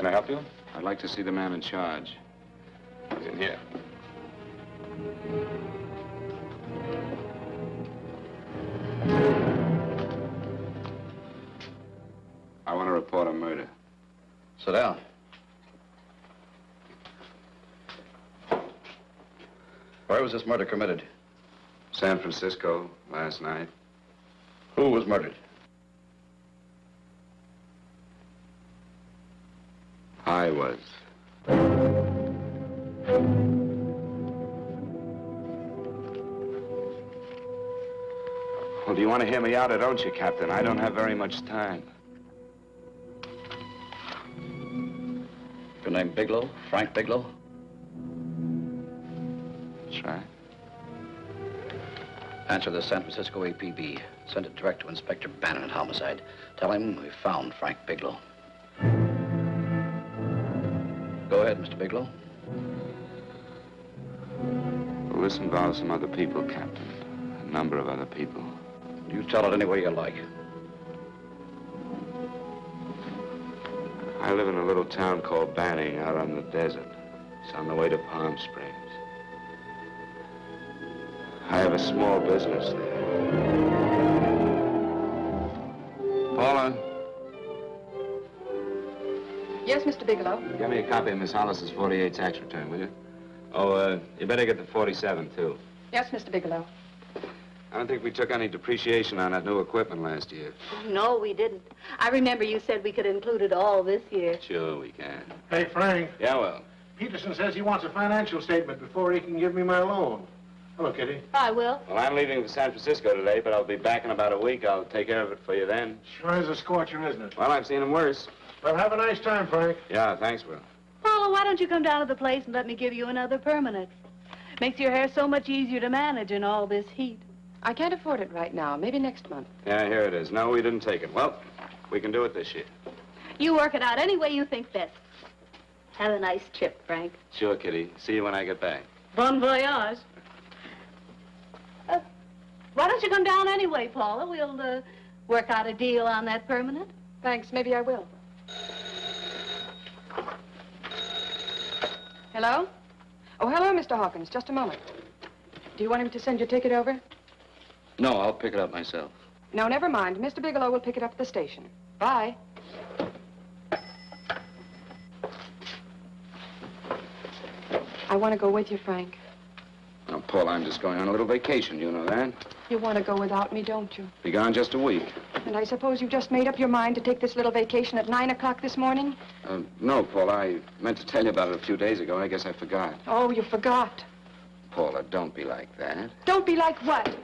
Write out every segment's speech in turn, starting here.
Can I help you? I'd like to see the man in charge. He's in here. I want to report a murder. Sit down. Where was this murder committed? San Francisco, last night. Who was murdered? I was. Well, do you want to hear me out or don't you, Captain? I don't have very much time. Your name Bigelow? Frank Bigelow? That's right. Answer the San Francisco APB. Send it direct to Inspector Bannon at Homicide. Tell him we found Frank Bigelow. Go ahead, Mr. Bigelow. Well, this involves some other people, Captain. A number of other people. You tell it any way you like. I live in a little town called Banning out on the desert. It's on the way to Palm Springs. I have a small business there. Paula? Yes, Mr. Bigelow. Give me a copy of Miss Hollis's 48 tax return, will you? Oh, you better get the 47, too. Yes, Mr. Bigelow. I don't think we took any depreciation on that new equipment last year. No, we didn't. I remember you said we could include it all this year. Sure, we can. Hey, Frank. Yeah, well. Peterson says he wants a financial statement before he can give me my loan. Hello, Kitty. I will. Well, I'm leaving for San Francisco today, but I'll be back in about a week. I'll take care of it for you then. Sure is a scorcher, isn't it? Well, I've seen him worse. Well, have a nice time, Frank. Yeah, thanks, Will. Paula, why don't you come down to the place and let me give you another permanent? Makes your hair so much easier to manage in all this heat. I can't afford it right now. Maybe next month. Yeah, here it is. No, we didn't take it. Well, we can do it this year. You work it out any way you think best. Have a nice trip, Frank. Sure, Kitty. See you when I get back. Bon voyage. Why don't you come down anyway, Paula? We'll work out a deal on that permanent. Thanks. Maybe I will. Hello? Oh, hello, Mr. Hawkins. Just a moment. Do you want him to send your ticket over? No, I'll pick it up myself. No, never mind. Mr. Bigelow will pick it up at the station. Bye. I want to go with you, Frank. Now, Paul, I'm just going on a little vacation. You know that? You want to go without me, don't you? Be gone just a week. And I suppose you just made up your mind to take this little vacation at 9 o'clock this morning? No, Paul. I meant to tell you about it a few days ago. I guess I forgot. Oh, you forgot. Paula, don't be like that. Don't be like what?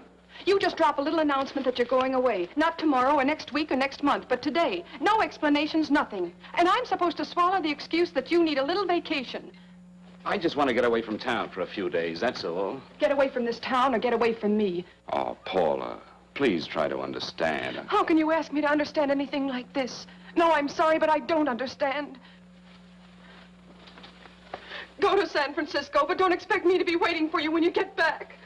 You just drop a little announcement that you're going away. Not tomorrow or next week or next month, but today. No explanations, nothing. And I'm supposed to swallow the excuse that you need a little vacation. I just want to get away from town for a few days, that's all. Get away from this town or get away from me. Oh, Paula, please try to understand. How can you ask me to understand anything like this? No, I'm sorry, but I don't understand. Go to San Francisco, but don't expect me to be waiting for you when you get back.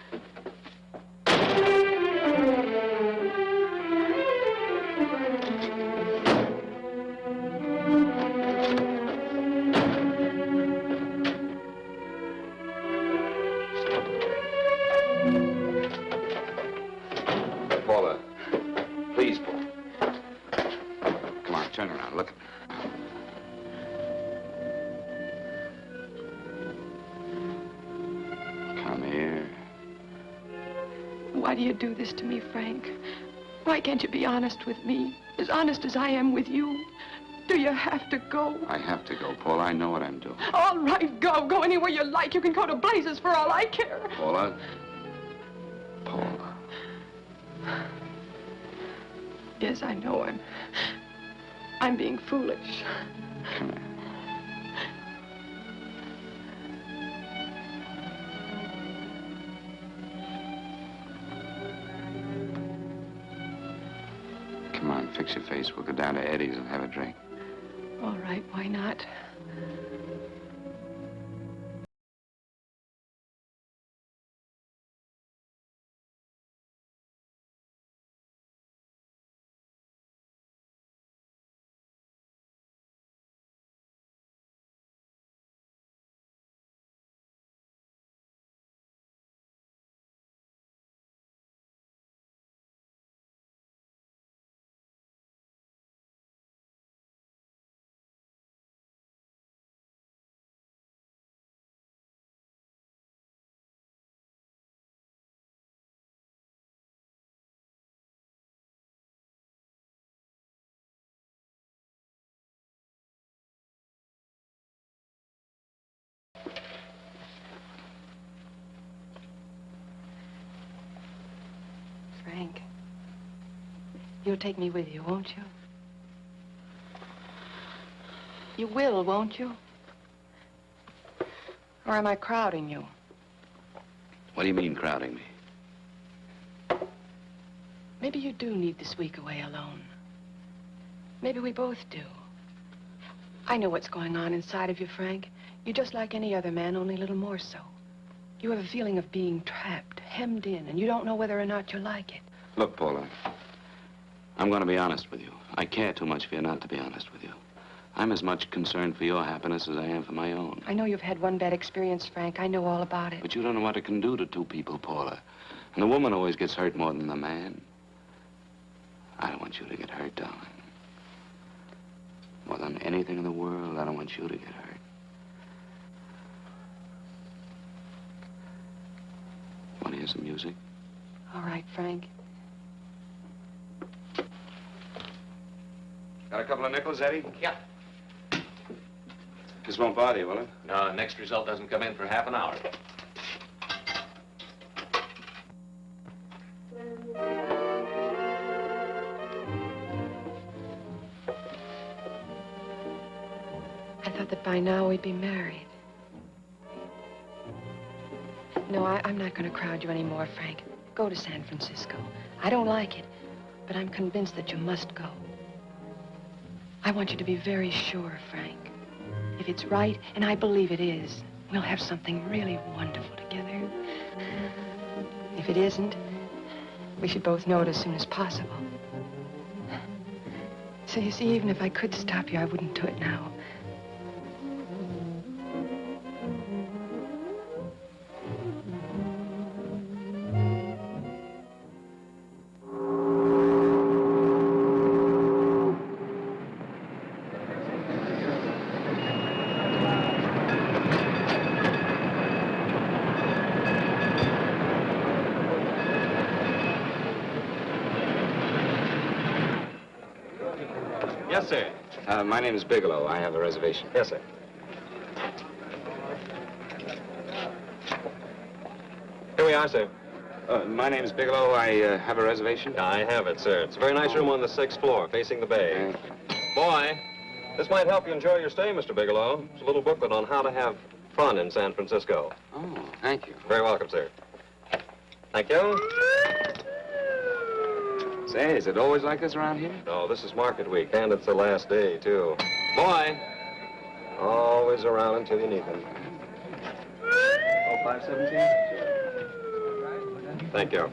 Paula, please, Paula. Come on, turn around, look at me. Come here. Why do you do this to me, Frank? Why can't you be honest with me? As honest as I am with you? Do you have to go? I have to go, Paula. I know what I'm doing. All right, go. Go anywhere you like. You can go to blazes for all I care. Paula? Paula. Yes, I know. I'm being foolish. Come here. Come on, fix your face. We'll go down to Eddie's and have a drink. All right, why not? Frank. You'll take me with you, won't you? You will, won't you? Or am I crowding you? What do you mean, crowding me? Maybe you do need this week away alone. Maybe we both do. I know what's going on inside of you, Frank. You're just like any other man, only a little more so. You have a feeling of being trapped, hemmed in, and you don't know whether or not you like it. Look, Paula, I'm going to be honest with you. I care too much for you not to be honest with you. I'm as much concerned for your happiness as I am for my own. I know you've had one bad experience, Frank. I know all about it. But you don't know what it can do to two people, Paula. And the woman always gets hurt more than the man. I don't want you to get hurt, darling. More than anything in the world, I don't want you to get hurt. Want to hear some music? All right, Frank. Got a couple of nickels, Eddie? Yeah. This won't bother you, will it? No, next result doesn't come in for half an hour. I thought that by now we'd be married. No, I'm not going to crowd you anymore, Frank. Go to San Francisco. I don't like it, but I'm convinced that you must go. I want you to be very sure, Frank. If it's right, and I believe it is, we'll have something really wonderful together. If it isn't, we should both know it as soon as possible. So you see, even if I could stop you, I wouldn't do it now. Yes, sir. My name is Bigelow. I have a reservation. Yes, sir. Here we are, sir. My name is Bigelow. I have a reservation. I have it, sir. It's a very nice room on the 6th floor, facing the bay. Boy, this might help you enjoy your stay, Mr. Bigelow. It's a little booklet on how to have fun in San Francisco. Oh, thank you. Very welcome, sir. Thank you. Say, is it always like this around here? No, this is market week, and it's the last day, too. Boy, always around until you need him. Oh, 517? Thank you.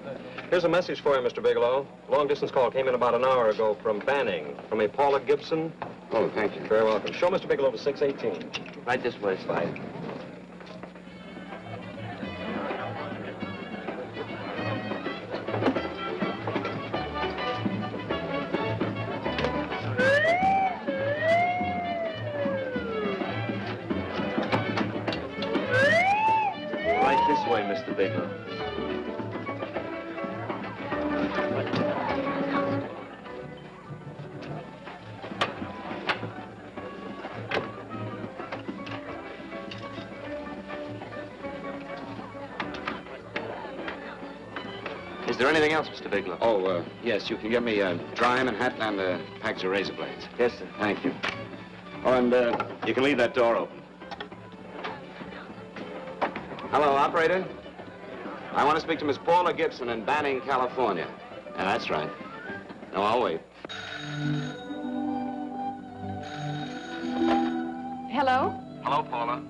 Here's a message for you, Mr. Bigelow. Long-distance call came in about an hour ago from Banning, from a Paula Gibson. Oh, thank you. Very welcome. Show Mr. Bigelow to 618. Right this way, Slide. Right this way, Mr. Bigelow. Is there anything else, Mr. Bigelow? Oh, yes, you can get me a dry Manhattan and a package of razor blades. Yes, sir. Thank you. Oh, and you can leave that door open. Hello, operator. I want to speak to Miss Paula Gibson in Banning, California. Yeah, that's right. No, I'll wait. Hello? Hello, Paula.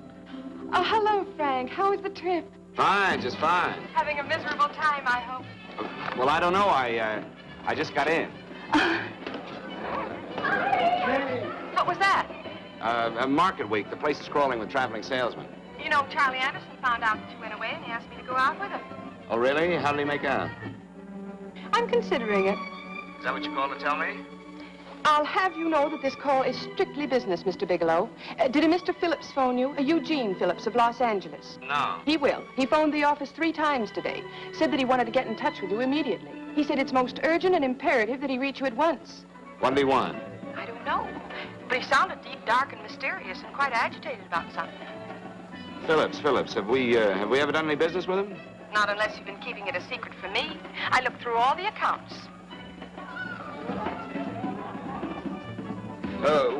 Oh, hello, Frank. How was the trip? Fine, just fine. Having a miserable time, I hope. Well, I don't know. I just got in. What was that? Market week. The place is crawling with traveling salesmen. You know, Charlie Anderson found out that you went away, and he asked me to go out with him. Oh, really? How did he make out? I'm considering it. Is that what you called to tell me? I'll have you know that this call is strictly business, Mr. Bigelow. Did a Mr. Phillips phone you? Eugene Phillips of Los Angeles. No. He will. He phoned the office 3 times today. Said that he wanted to get in touch with you immediately. He said it's most urgent and imperative that he reach you at once. What did he want? I don't know. But he sounded deep, dark, and mysterious, and quite agitated about something. Phillips. Have we ever done any business with him? Not unless you've been keeping it a secret from me. I looked through all the accounts.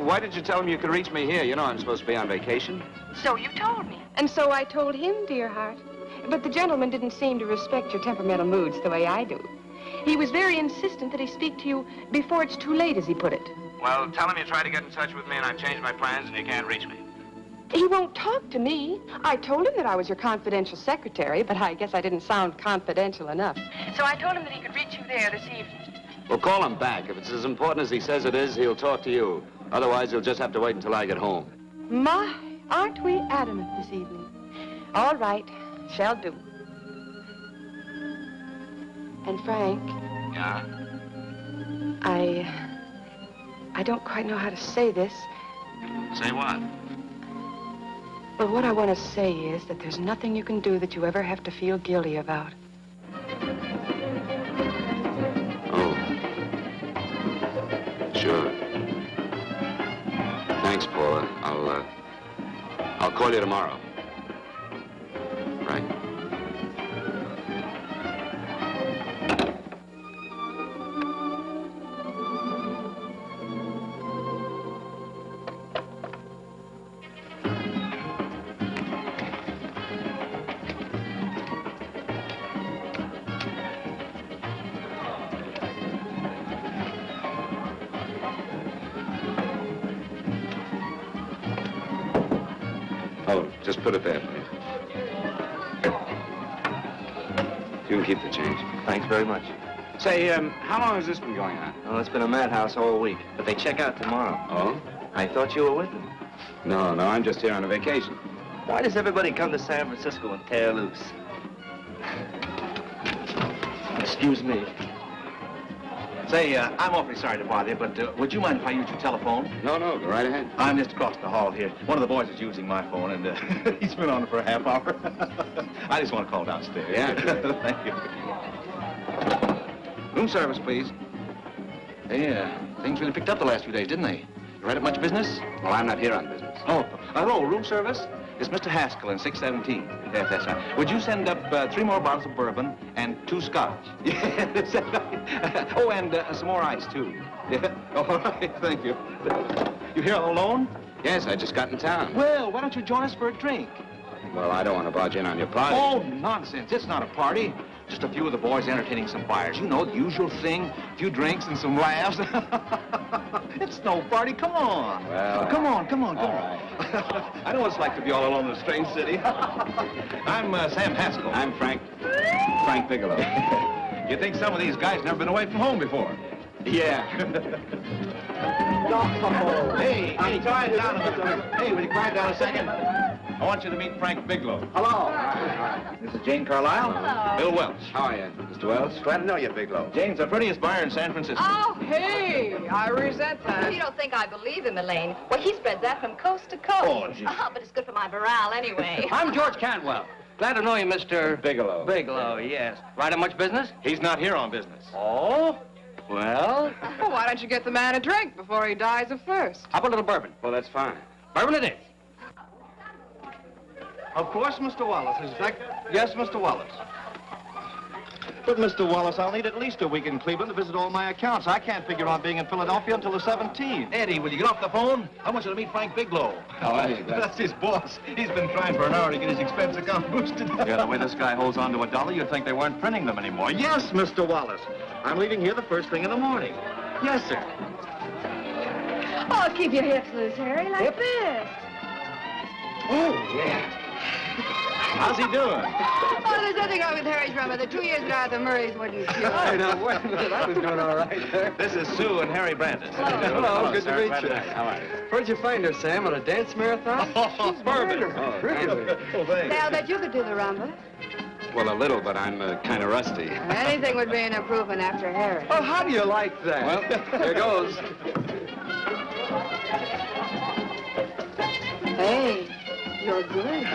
Why did you tell him you could reach me here? You know I'm supposed to be on vacation. So you told me. And so I told him, dear heart. But the gentleman didn't seem to respect your temperamental moods the way I do. He was very insistent that he speak to you before it's too late, as he put it. Well, tell him you tried to get in touch with me and I've changed my plans and you can't reach me. He won't talk to me. I told him that I was your confidential secretary, but I guess I didn't sound confidential enough. So I told him that he could reach you there this evening. Well, call him back. If it's as important as he says it is, he'll talk to you. Otherwise, he'll just have to wait until I get home. My, aren't we adamant this evening? All right, shall do. And Frank, Yeah? I don't quite know how to say this. Say what? Well, what I want to say is that there's nothing you can do that you ever have to feel guilty about. Oh. Sure. Thanks, Paula. I'll call you tomorrow. Right. Oh, just put it there, please. You can keep the change. Thanks very much. Say, how long has this been going on? Well, it's been a madhouse all week, but they check out tomorrow. Oh? I thought you were with them. No, I'm just here on a vacation. Why does everybody come to San Francisco and tear loose? Excuse me. Say, I'm awfully sorry to bother you, but would you mind if I use your telephone? No, go right ahead. I'm just across the hall here. One of the boys is using my phone, and he's been on it for a half hour. I just want to call downstairs. Yeah. Thank you. Room service, please. Hey, things really picked up the last few days, didn't they? You right at much business? Well, I'm not here on business. Oh, hello, room service? It's Mr. Haskell in 617. Yes, that's right. Would you send up 3 more bottles of bourbon and 2 scotch? Yes. Oh, and some more ice, too. Yeah. All right, thank you. You here alone? Yes, I just got in town. Well, why don't you join us for a drink? Well, I don't want to barge in on your party. Oh, nonsense. It's not a party. Just a few of the boys entertaining some buyers. You know, the usual thing. A few drinks and some laughs. It's no party. Come on. Well, come on. All right. I know what it's like to be all alone in a strange city. I'm Sam Haskell. I'm Frank Bigelow. You think some of these guys never been away from home before? Yeah. Hey, quiet down a minute. Hey, will you quiet down a second? I want you to meet Frank Bigelow. Hello. All right. This is Jane Carlisle. Hello. Bill Welch. How are you, Mr. Wells? Glad to know you, Bigelow. Jane's the prettiest buyer in San Francisco. Oh, hey, I resent that. You don't think I believe him, Elaine? Well, he spreads that from coast to coast. Oh, gee. But it's good for my morale anyway. I'm George Cantwell. Glad to know you, Mr. Bigelow. Bigelow, yes. Right on much business? He's not here on business. Oh? Well, why don't you get the man a drink before he dies of thirst? How about a little bourbon? Well, that's fine. Bourbon it is. Of course, Mr. Wallace. Yes, Mr. Wallace. But, Mr. Wallace, I'll need at least a week in Cleveland to visit all my accounts. I can't figure on being in Philadelphia until the 17th. Eddie, will you get off the phone? I want you to meet Frank Bigelow. Oh, hey, That's his boss. He's been trying for an hour to get his expense account boosted. Yeah, the way this guy holds on to a dollar, you'd think they weren't printing them anymore. Yes, Mr. Wallace. I'm leaving here the first thing in the morning. Yes, sir. Oh, keep your hips loose, Harry, like this. Oh, yeah. How's he doing? Oh, there's nothing wrong with Harry's brother. The 2 years ago at the Murrays, what do you feel? Hey, now, wait a minute. I was doing all right there. This is Sue and Harry Brandon. Hello, good to sir. meet Glad you. How are you? Where'd you find her, Sam? On a dance marathon? Oh, Bourbon. Oh, Really? Oh, thanks. Say, I'll bet you could do the rumba. Well, a little, but I'm kind of rusty. Anything would be an improvement after Harry. Oh, how do you like that? Well, here goes. Hey, you're good.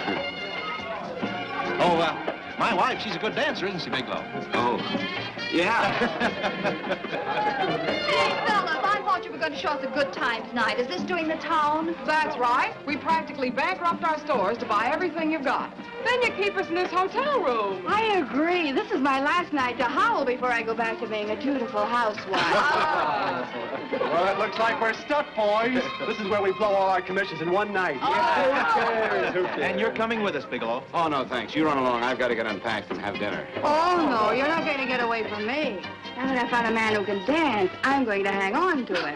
Oh, my wife, she's a good dancer, isn't she, Bigelow? Oh, yeah. Hey, fellas, I'm going thought you were going to show us a good time tonight. Is this doing the town? That's right. We practically bankrupt our stores to buy everything you've got. Then you keep us in this hotel room. I agree. This is my last night to howl before I go back to being a dutiful housewife. Well, it looks like we're stuck, boys. This is where we blow all our commissions in one night. Who cares? And you're coming with us, Bigelow. Oh, no, thanks. You run along. I've got to get unpacked and have dinner. Oh, no, you're not going to get away from me. Now that I found a man who can dance, I'm going to hang on to it.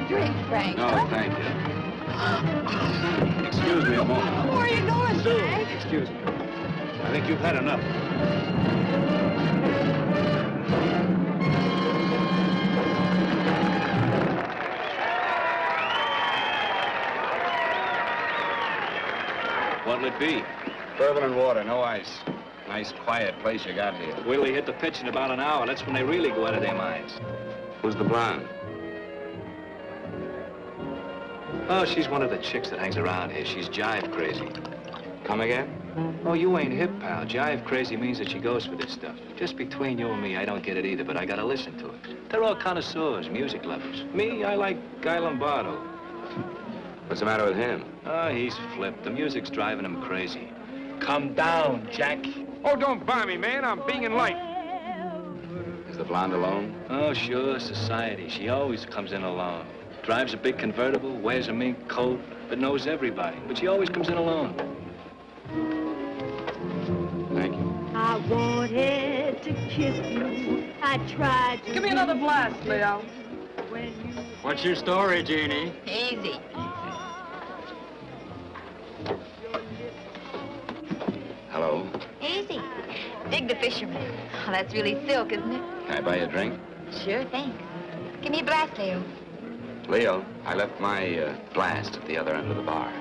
Drink, Frank. No, thank you. Excuse me a moment. Where are you going, Frank? Excuse me. I think you've had enough. What'll it be? Bourbon and water, no ice. Nice, quiet place you got here. We'll hit the pitch in about an hour. That's when they really go out of their minds. Who's the blonde? Oh, she's one of the chicks that hangs around here. She's jive crazy. Come again? Oh, you ain't hip, pal. Jive crazy means that she goes for this stuff. Just between you and me, I don't get it either, but I gotta listen to it. They're all connoisseurs, music lovers. Me, I like Guy Lombardo. What's the matter with him? Oh, he's flipped. The music's driving him crazy. Come down, Jack. Oh, don't buy me, man. I'm being light. Is the blonde alone? Oh, sure, society. She always comes in alone. Drives a big convertible, wears a mink coat, but knows everybody. But she always comes in alone. Thank you. I wanted to kiss you. I tried to... Give me another blast, Leo. What's your story, Jeannie? Easy. Hello. Easy. Dig the fisherman. Oh, that's really silk, isn't it? Can I buy you a drink? Sure, thanks. Give me a blast, Leo. Leo, I left my blast at the other end of the bar.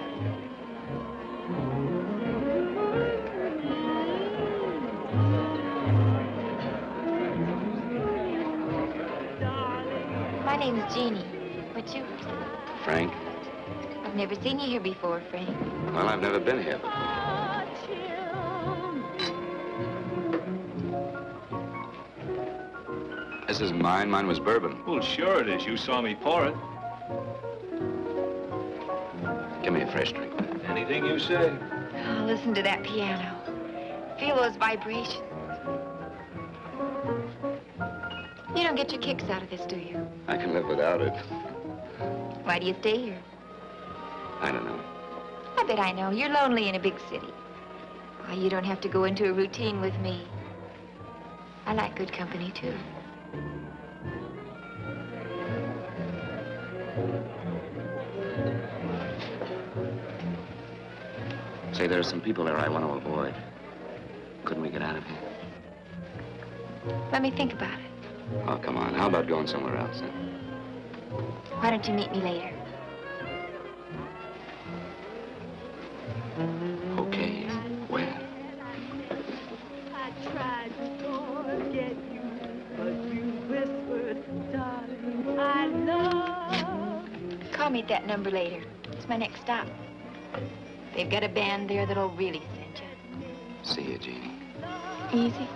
My name's Jeannie. What's yours? Frank? I've never seen you here before, Frank. Well, I've never been here before. This isn't mine. Mine was bourbon. Well, sure it is. You saw me pour it. Give me a fresh drink. Anything you say. Oh, listen to that piano. Feel those vibrations. You don't get your kicks out of this, do you? I can live without it. Why do you stay here? I don't know. I bet I know. You're lonely in a big city. Oh, you don't have to go into a routine with me. I like good company, too. Say, there are some people there I want to avoid. Couldn't we get out of here? Let me think about it. Oh, come on. How about going somewhere else, huh? Why don't you meet me later? Okay. Where? I tried to forget you, but you whispered, darling, I love you. Call me at that number later. It's my next stop. They've got a band there that'll really send you. See you, Jeannie. Easy.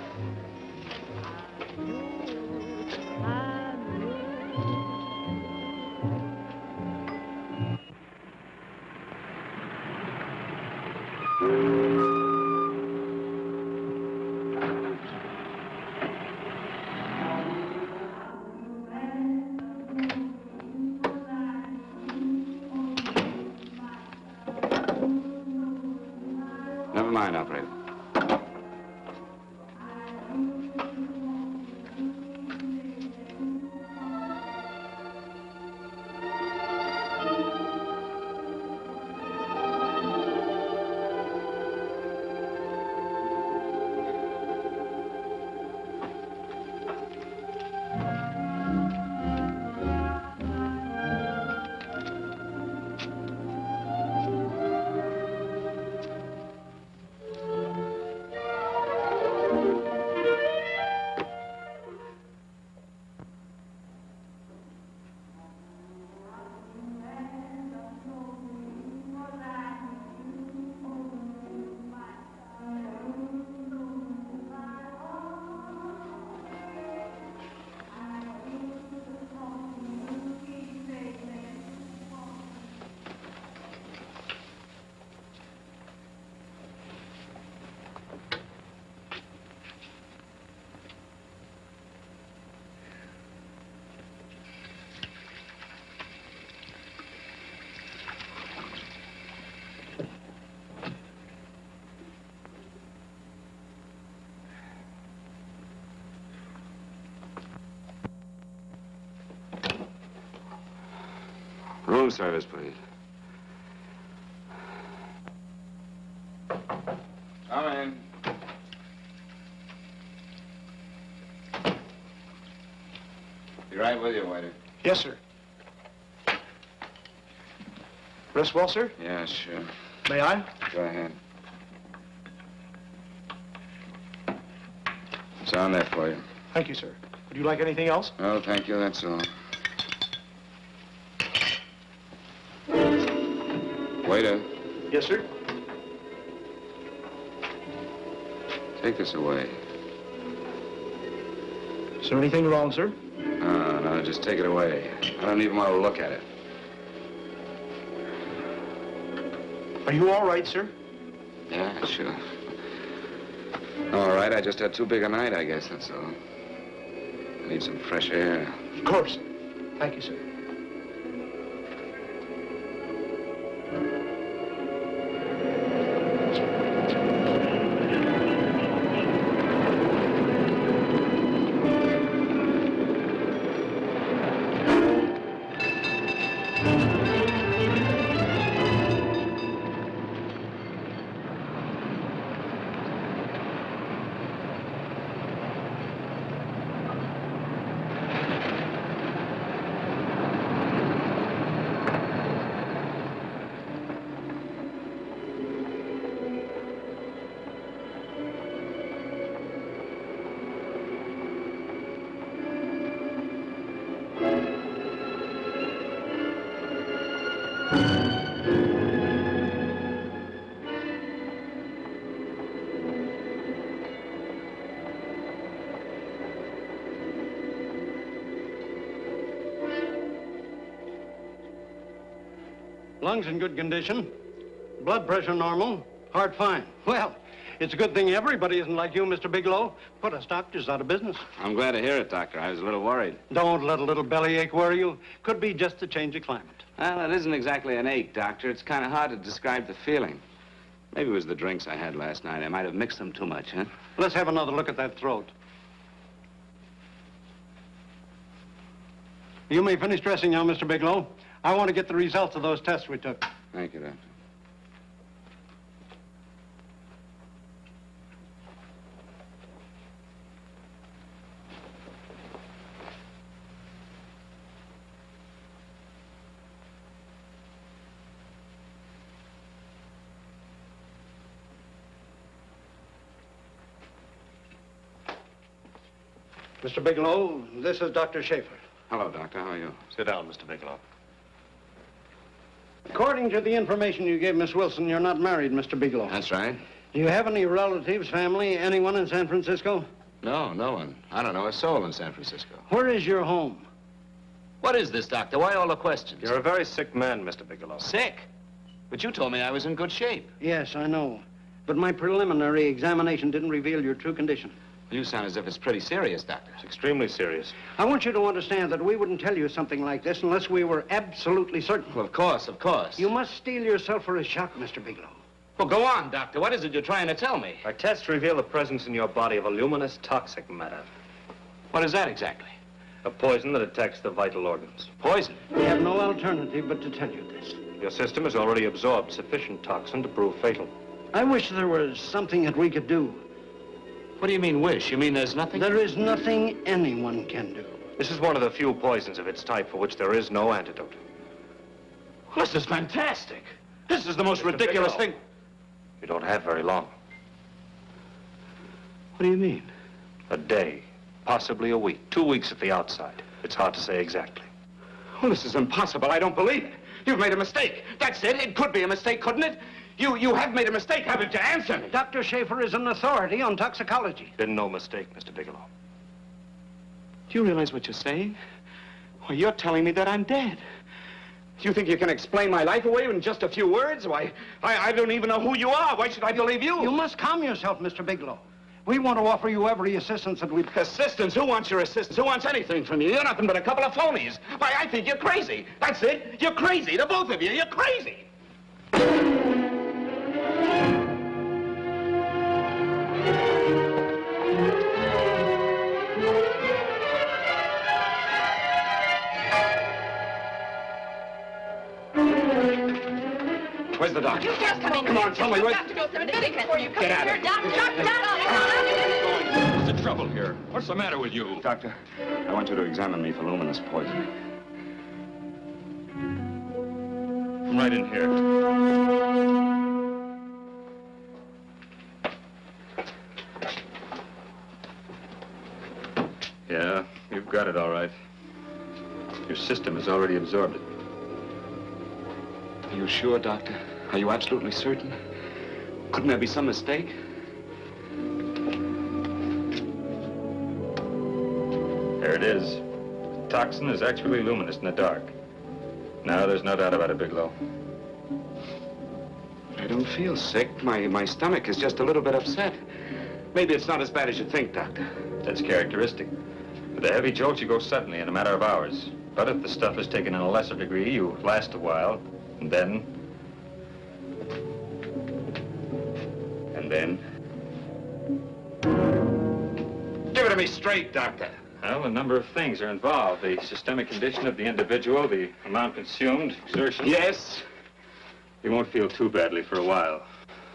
Never mind, operator. Room service, please. Come in. Be right with you, waiter. Yes, sir. Rest well, sir? Yeah, sure. May I? Go ahead. It's on there for you. Thank you, sir. Would you like anything else? No, thank you, that's all. Waiter. Yes, sir. Take this away. Is there anything wrong, sir? No, just take it away. I don't even want to look at it. Are you all right, sir? Yeah, sure. All right, I just had too big a night, I guess, that's all. I need some fresh air. Of course. Thank you, sir. Lungs in good condition. Blood pressure normal. Heart fine. Well, It's a good thing everybody isn't like you, Mr. Bigelow. Put us doctors out of business. I'm glad to hear it, Doctor. I was a little worried. Don't let a little bellyache worry you. Could be just a change of climate. Well, it isn't exactly an ache, Doctor. It's kind of hard to describe the feeling. Maybe it was the drinks I had last night. I might have mixed them too much, huh? Let's have another look at that throat. You may finish dressing now, Mr. Bigelow. I want to get the results of those tests we took. Thank you, Doctor. Mr. Bigelow, this is Dr. Schaefer. Hello, Doctor. How are you? Sit down, Mr. Bigelow. According to the information you gave Miss Wilson, you're not married, Mr. Bigelow. That's right. Do you have any relatives, family, anyone in San Francisco? No, no one. I don't know a soul in San Francisco. Where is your home? What is this, Doctor? Why all the questions? You're a very sick man, Mr. Bigelow. Sick? But you told me I was in good shape. Yes, I know. But my preliminary examination didn't reveal your true condition. You sound as if it's pretty serious, Doctor. It's extremely serious. I want you to understand that we wouldn't tell you something like this unless we were absolutely certain. Well, of course, of course. You must steel yourself for a shock, Mr. Bigelow. Well, go on, Doctor. What is it you're trying to tell me? Our tests reveal the presence in your body of a luminous toxic matter. What is that exactly? A poison that attacks the vital organs. Poison? We have no alternative but to tell you this. Your system has already absorbed sufficient toxin to prove fatal. I wish there was something that we could do. What do you mean, wish? You mean there's nothing? There is nothing anyone can do. This is one of the few poisons of its type for which there is no antidote. Well, this is fantastic. This is the most ridiculous thing. You don't have very long. What do you mean? A day, possibly a week, 2 weeks at the outside. It's hard to say exactly. Well, this is impossible. I don't believe it. You've made a mistake. That's it. It could be a mistake, couldn't it? You have made a mistake, haven't you? Answer me. Dr. Schaefer is an authority on toxicology. Been no mistake, Mr. Bigelow. Do you realize what you're saying? Well, you're telling me that I'm dead. You think you can explain my life away in just a few words? Why, I don't even know who you are. Why should I believe you? You must calm yourself, Mr. Bigelow. We want to offer you every assistance that we... Assistance? Who wants your assistance? Who wants anything from you? You're nothing but a couple of phonies. Why, I think you're crazy. That's it. You're crazy, the both of you. You're crazy. Where's the doctor? You just come in. Come on, tell me where... You have to go through the thing before you come Get out here. of Doctor. What's the trouble here? What's the matter with you? Doctor, I want you to examine me for luminous poison. Come right in here. Yeah, you've got it all right. Your system has already absorbed it. Are you sure, Doctor? Are you absolutely certain? Couldn't there be some mistake? There it is. The toxin is actually luminous in the dark. Now, there's no doubt about it, Bigelow. I don't feel sick. My stomach is just a little bit upset. Maybe it's not as bad as you think, Doctor. That's characteristic. With the heavy jolts, you go suddenly in a matter of hours. But if the stuff is taken in a lesser degree, you last a while, and then... Give it to me straight, Doctor. Well, a number of things are involved. The systemic condition of the individual, the amount consumed, exertion. Yes? You won't feel too badly for a while.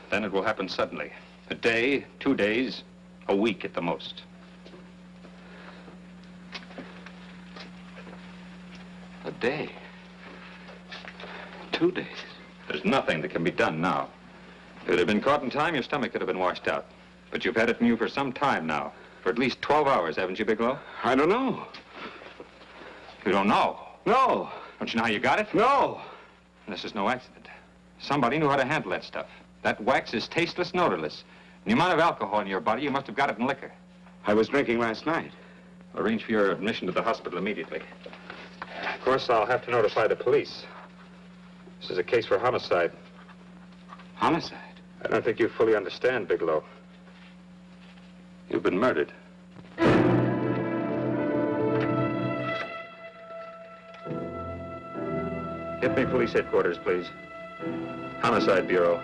Then it will happen suddenly. A day, 2 days, a week at the most. A day. 2 days. There's nothing that can be done now. If it had been caught in time, your stomach could have been washed out. But you've had it in you for some time now. For at least 12 hours, haven't you, Bigelow? I don't know. You don't know? No. Don't you know how you got it? No. This is no accident. Somebody knew how to handle that stuff. That wax is tasteless and odorless. And the amount of alcohol in your body, you must have got it in liquor. I was drinking last night. Arrange for your admission to the hospital immediately. Of course, I'll have to notify the police. This is a case for homicide. Homicide? I don't think you fully understand, Bigelow. You've been murdered. Get me police headquarters, please. Homicide Bureau.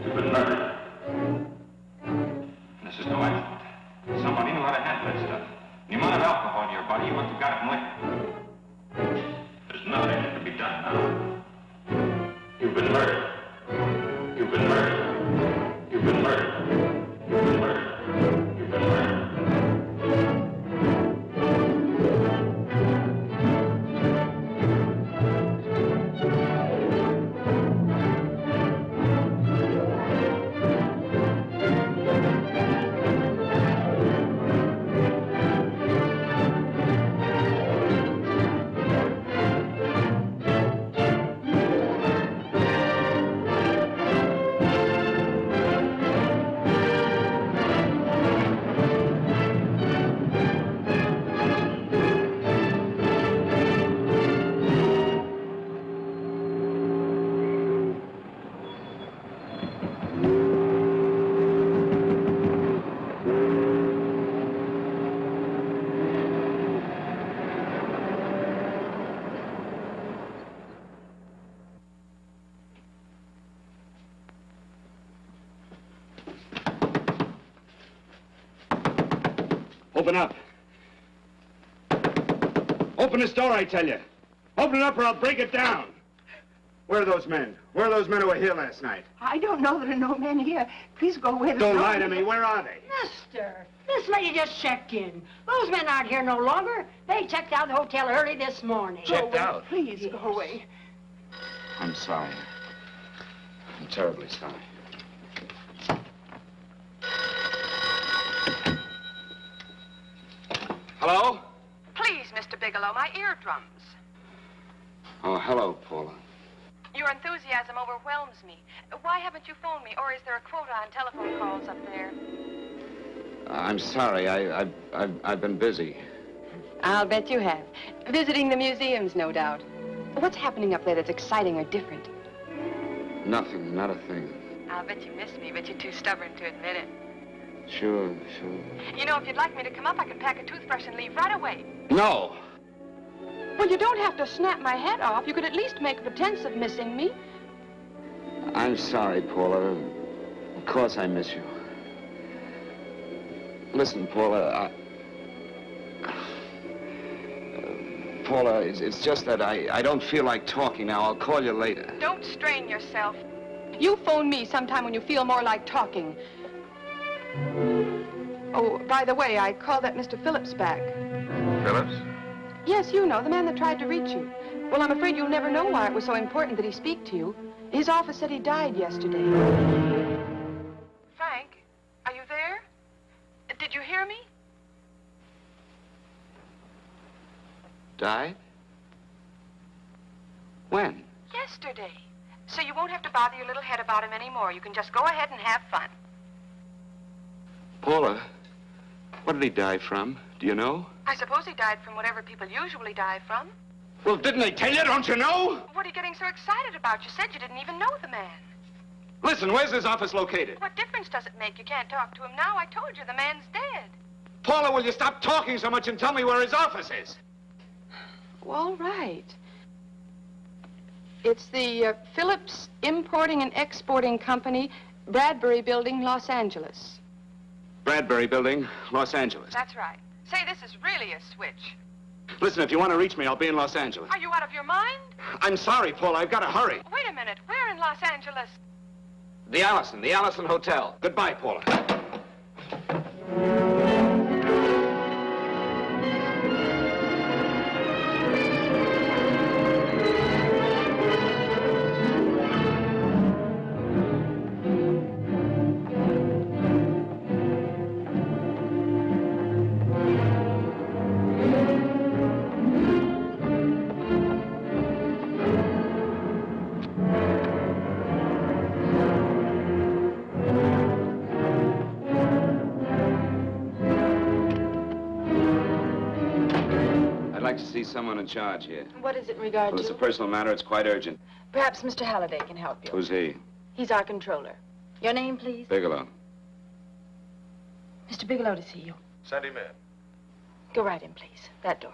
You've been murdered. This is no accident. Somebody knew how to handle that stuff. The amount of alcohol in your body, you must have got it in liquor. There's nothing that can be done now. You've been murdered. You've been murdered. You've been murdered. You've been murdered. You've been murdered. Open up. Open this door, I tell you. Open it up or I'll break it down. Where are those men? Where are those men who were here last night? I don't know. There are no men here. Please go away. Don't lie to me. Where are they? Mister, this lady just checked in. Those men aren't here no longer. They checked out the hotel early this morning. Checked out? Please go away. I'm sorry. I'm terribly sorry. Hello? Please, Mr. Bigelow, my eardrums. Oh, hello, Paula. Your enthusiasm overwhelms me. Why haven't you phoned me, or is there a quota on telephone calls up there? I'm sorry. I've been busy. I'll bet you have. Visiting the museums, no doubt. What's happening up there that's exciting or different? Nothing, not a thing. I'll bet you miss me, but you're too stubborn to admit it. Sure. You know, if you'd like me to come up, I can pack a toothbrush and leave right away. No! Well, you don't have to snap my head off. You could at least make a pretense of missing me. I'm sorry, Paula. Of course I miss you. Listen, Paula, Paula, it's just that I don't feel like talking now. I'll call you later. Don't strain yourself. You phone me sometime when you feel more like talking. Oh, by the way, I called that Mr. Phillips back. Phillips? Yes, you know, the man that tried to reach you. Well, I'm afraid you'll never know why it was so important that he speak to you. His office said he died yesterday. Frank, are you there? Did you hear me? Died? When? Yesterday. So you won't have to bother your little head about him anymore. You can just go ahead and have fun. Paula, what did he die from? Do you know? I suppose he died from whatever people usually die from. Well, didn't they tell you? Don't you know? What are you getting so excited about? You said you didn't even know the man. Listen, where's his office located? What difference does it make? You can't talk to him now. I told you the man's dead. Paula, will you stop talking so much and tell me where his office is? All right. It's the Phillips Importing and Exporting Company, Bradbury Building, Los Angeles. Bradbury Building, Los Angeles. That's right. Say, this is really a switch. Listen, if you want to reach me, I'll be in Los Angeles. Are you out of your mind? I'm sorry, Paula. I've got to hurry. Wait a minute. Where in Los Angeles? The Allison Hotel. Goodbye, Paula. See someone in charge here. What is it in regard Well, to? it's a personal matter. It's quite urgent. Perhaps Mr. Halliday can help you. Who's he? He's our controller. Your name, please? Bigelow. Mr. Bigelow to see you. Send him in. Go right in, please. That door.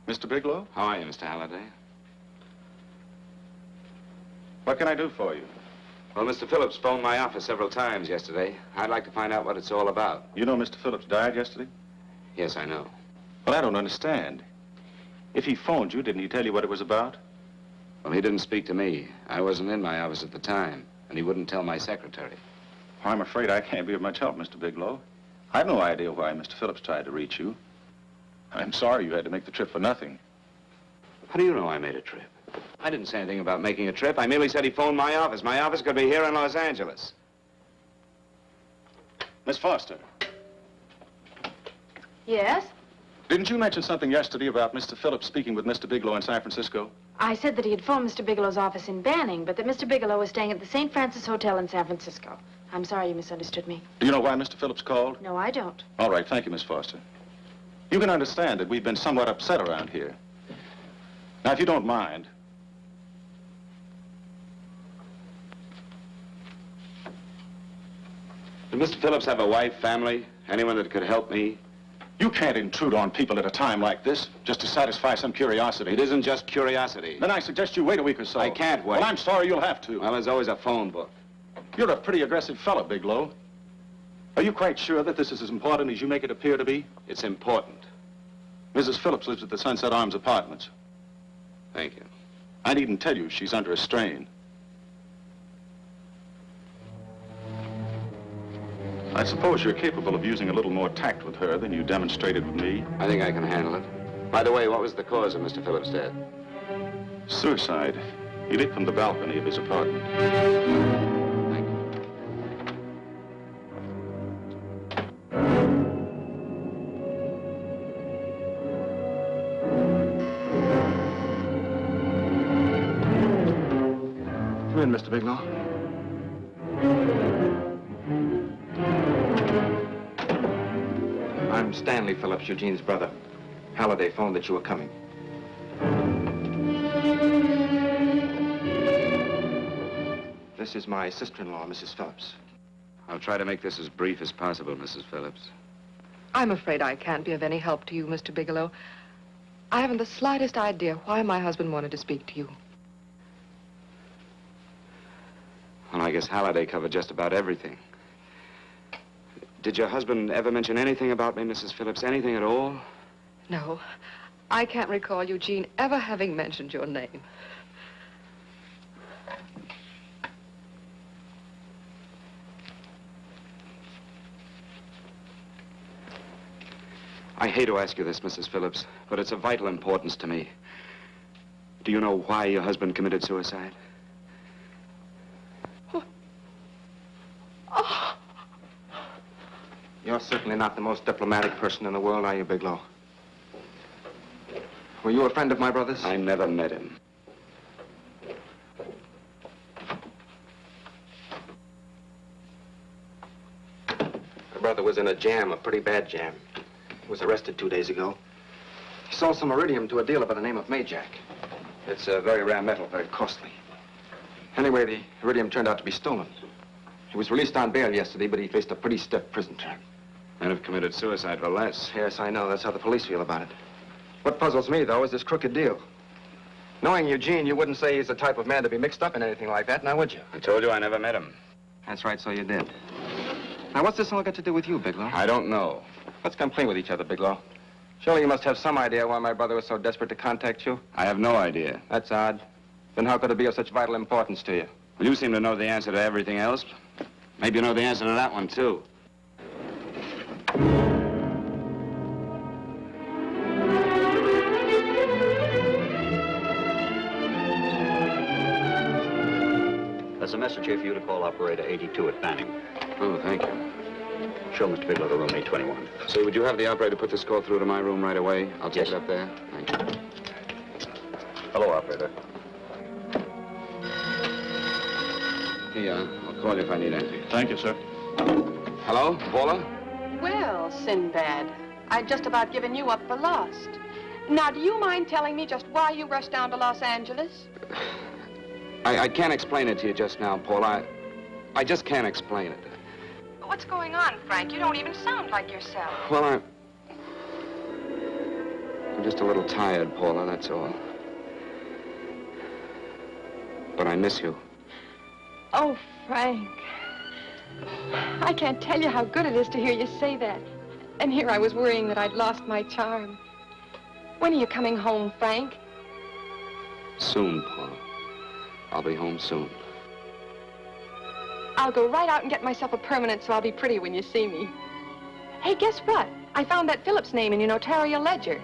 Mr. Bigelow? How are you, Mr. Halliday? What can I do for you? Well, Mr. Phillips phoned my office several times yesterday. I'd like to find out what it's all about. You know Mr. Phillips died yesterday? Yes, I know. Well, I don't understand. If he phoned you, didn't he tell you what it was about? Well, he didn't speak to me. I wasn't in my office at the time, and he wouldn't tell my secretary. Well, I'm afraid I can't be of much help, Mr. Bigelow. I've no idea why Mr. Phillips tried to reach you. I'm sorry you had to make the trip for nothing. How do you know I made a trip? I didn't say anything about making a trip. I merely said he phoned my office. My office could be here in Los Angeles. Miss Foster, Yes? didn't you mention something yesterday about Mr. Phillips speaking with Mr. Bigelow in San Francisco? I said that he had phoned Mr. Bigelow's office in Banning, but that Mr. Bigelow was staying at the St. Francis Hotel in San Francisco. I'm sorry you misunderstood me. Do you know why Mr. Phillips called? No, I don't. All right, thank you, Miss Foster. You can understand that we've been somewhat upset around here. Now, if you don't mind, Did Mr. Phillips have a wife, family, anyone that could help me? you can't intrude on people at a time like this just to satisfy some curiosity. It isn't just curiosity. Then I suggest you wait a week or so. I can't wait. Well, I'm sorry you'll have to. Well, there's always a phone book. You're a pretty aggressive fellow, Bigelow. Are you quite sure that this is as important as you make it appear to be? It's important. Mrs. Phillips lives at the Sunset Arms Apartments. Thank you. I needn't tell you she's under a strain. I suppose you're capable of using a little more tact with her than you demonstrated with me. I think I can handle it. By the way, what was the cause of Mr. Phillips' death? Suicide. He leaped from the balcony of his apartment. Thank you. Come in, Mr. Bigelow. I'm Stanley Phillips, Eugene's brother. Halliday phoned that you were coming. This is my sister-in-law, Mrs. Phillips. I'll try to make this as brief as possible, Mrs. Phillips. I'm afraid I can't be of any help to you, Mr. Bigelow. I haven't the slightest idea why my husband wanted to speak to you. Well, I guess Halliday covered just about everything. Did your husband ever mention anything about me, Mrs. Phillips? Anything at all? No, I can't recall Eugene ever having mentioned your name. I hate to ask you this, Mrs. Phillips, but it's of vital importance to me. Do you know why your husband committed suicide? Oh. You're certainly not the most diplomatic person in the world, are you, Bigelow? Were you a friend of my brother's? I never met him. My brother was in a jam, a pretty bad jam. He was arrested 2 days ago. He sold some iridium to a dealer by the name of Majak. It's a very rare metal, very costly. Anyway, the iridium turned out to be stolen. He was released on bail yesterday, but he faced a pretty stiff prison term. And have committed suicide for less. Yes, I know. That's how the police feel about it. What puzzles me, though, is this crooked deal. Knowing Eugene, you wouldn't say he's the type of man to be mixed up in anything like that, now would you? I told you I never met him. That's right, so you did. Now, what's this all got to do with you, Bigelow? I don't know. Let's come clean with each other, Bigelow. Surely you must have some idea why my brother was so desperate to contact you? I have no idea. That's odd. Then how could it be of such vital importance to you? Well, you seem to know the answer to everything else. Maybe you know the answer to that one, too. There's a message here for you to call operator 82 at Banning. Oh, thank you. Show Mr. Bigelow to room 821. Say, would you have the operator put this call through to my room right away? I'll take it up there. Thank you. Hello, operator. Yeah, I'll call you if I need anything. Thank you, sir. Hello, Paula? Well, Sinbad, I'd just about given you up for lost. Now, do you mind telling me just why you rushed down to Los Angeles? I can't explain it to you just now, Paula. I just can't explain it. What's going on, Frank? You don't even sound like yourself. Well, I'm just a little tired, Paula, that's all. But I miss you. Oh, Frank. I can't tell you how good it is to hear you say that. And here I was worrying that I'd lost my charm. When are you coming home, Frank? Soon, Paula. I'll be home soon. I'll go right out and get myself a permanent so I'll be pretty when you see me. Hey, guess what? I found that Phillips name in your notarial ledger.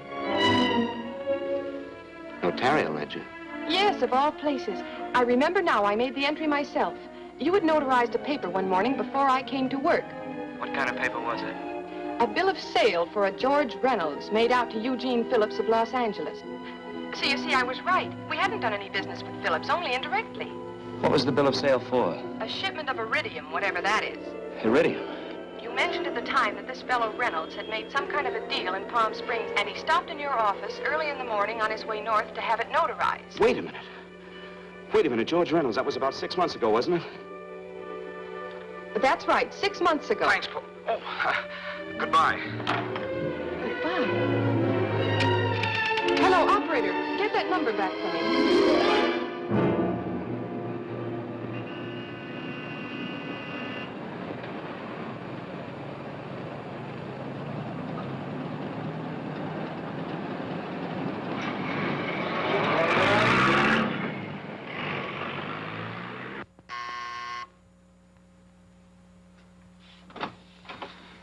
Notarial ledger? Yes, of all places. I remember now I made the entry myself. You had notarized a paper one morning before I came to work. What kind of paper was it? A bill of sale for a George Reynolds made out to Eugene Phillips of Los Angeles. So you see, I was right. We hadn't done any business with Phillips, only indirectly. What was the bill of sale for? A shipment of iridium, whatever that is. Iridium? You mentioned at the time that this fellow Reynolds had made some kind of a deal in Palm Springs, and he stopped in your office early in the morning on his way north to have it notarized. Wait a minute. Wait a minute, George Reynolds. That was about 6 months ago, wasn't it? That's right, 6 months ago. Thanks, Paul. Oh, goodbye. Goodbye. Hello, operator. Get that number back for me.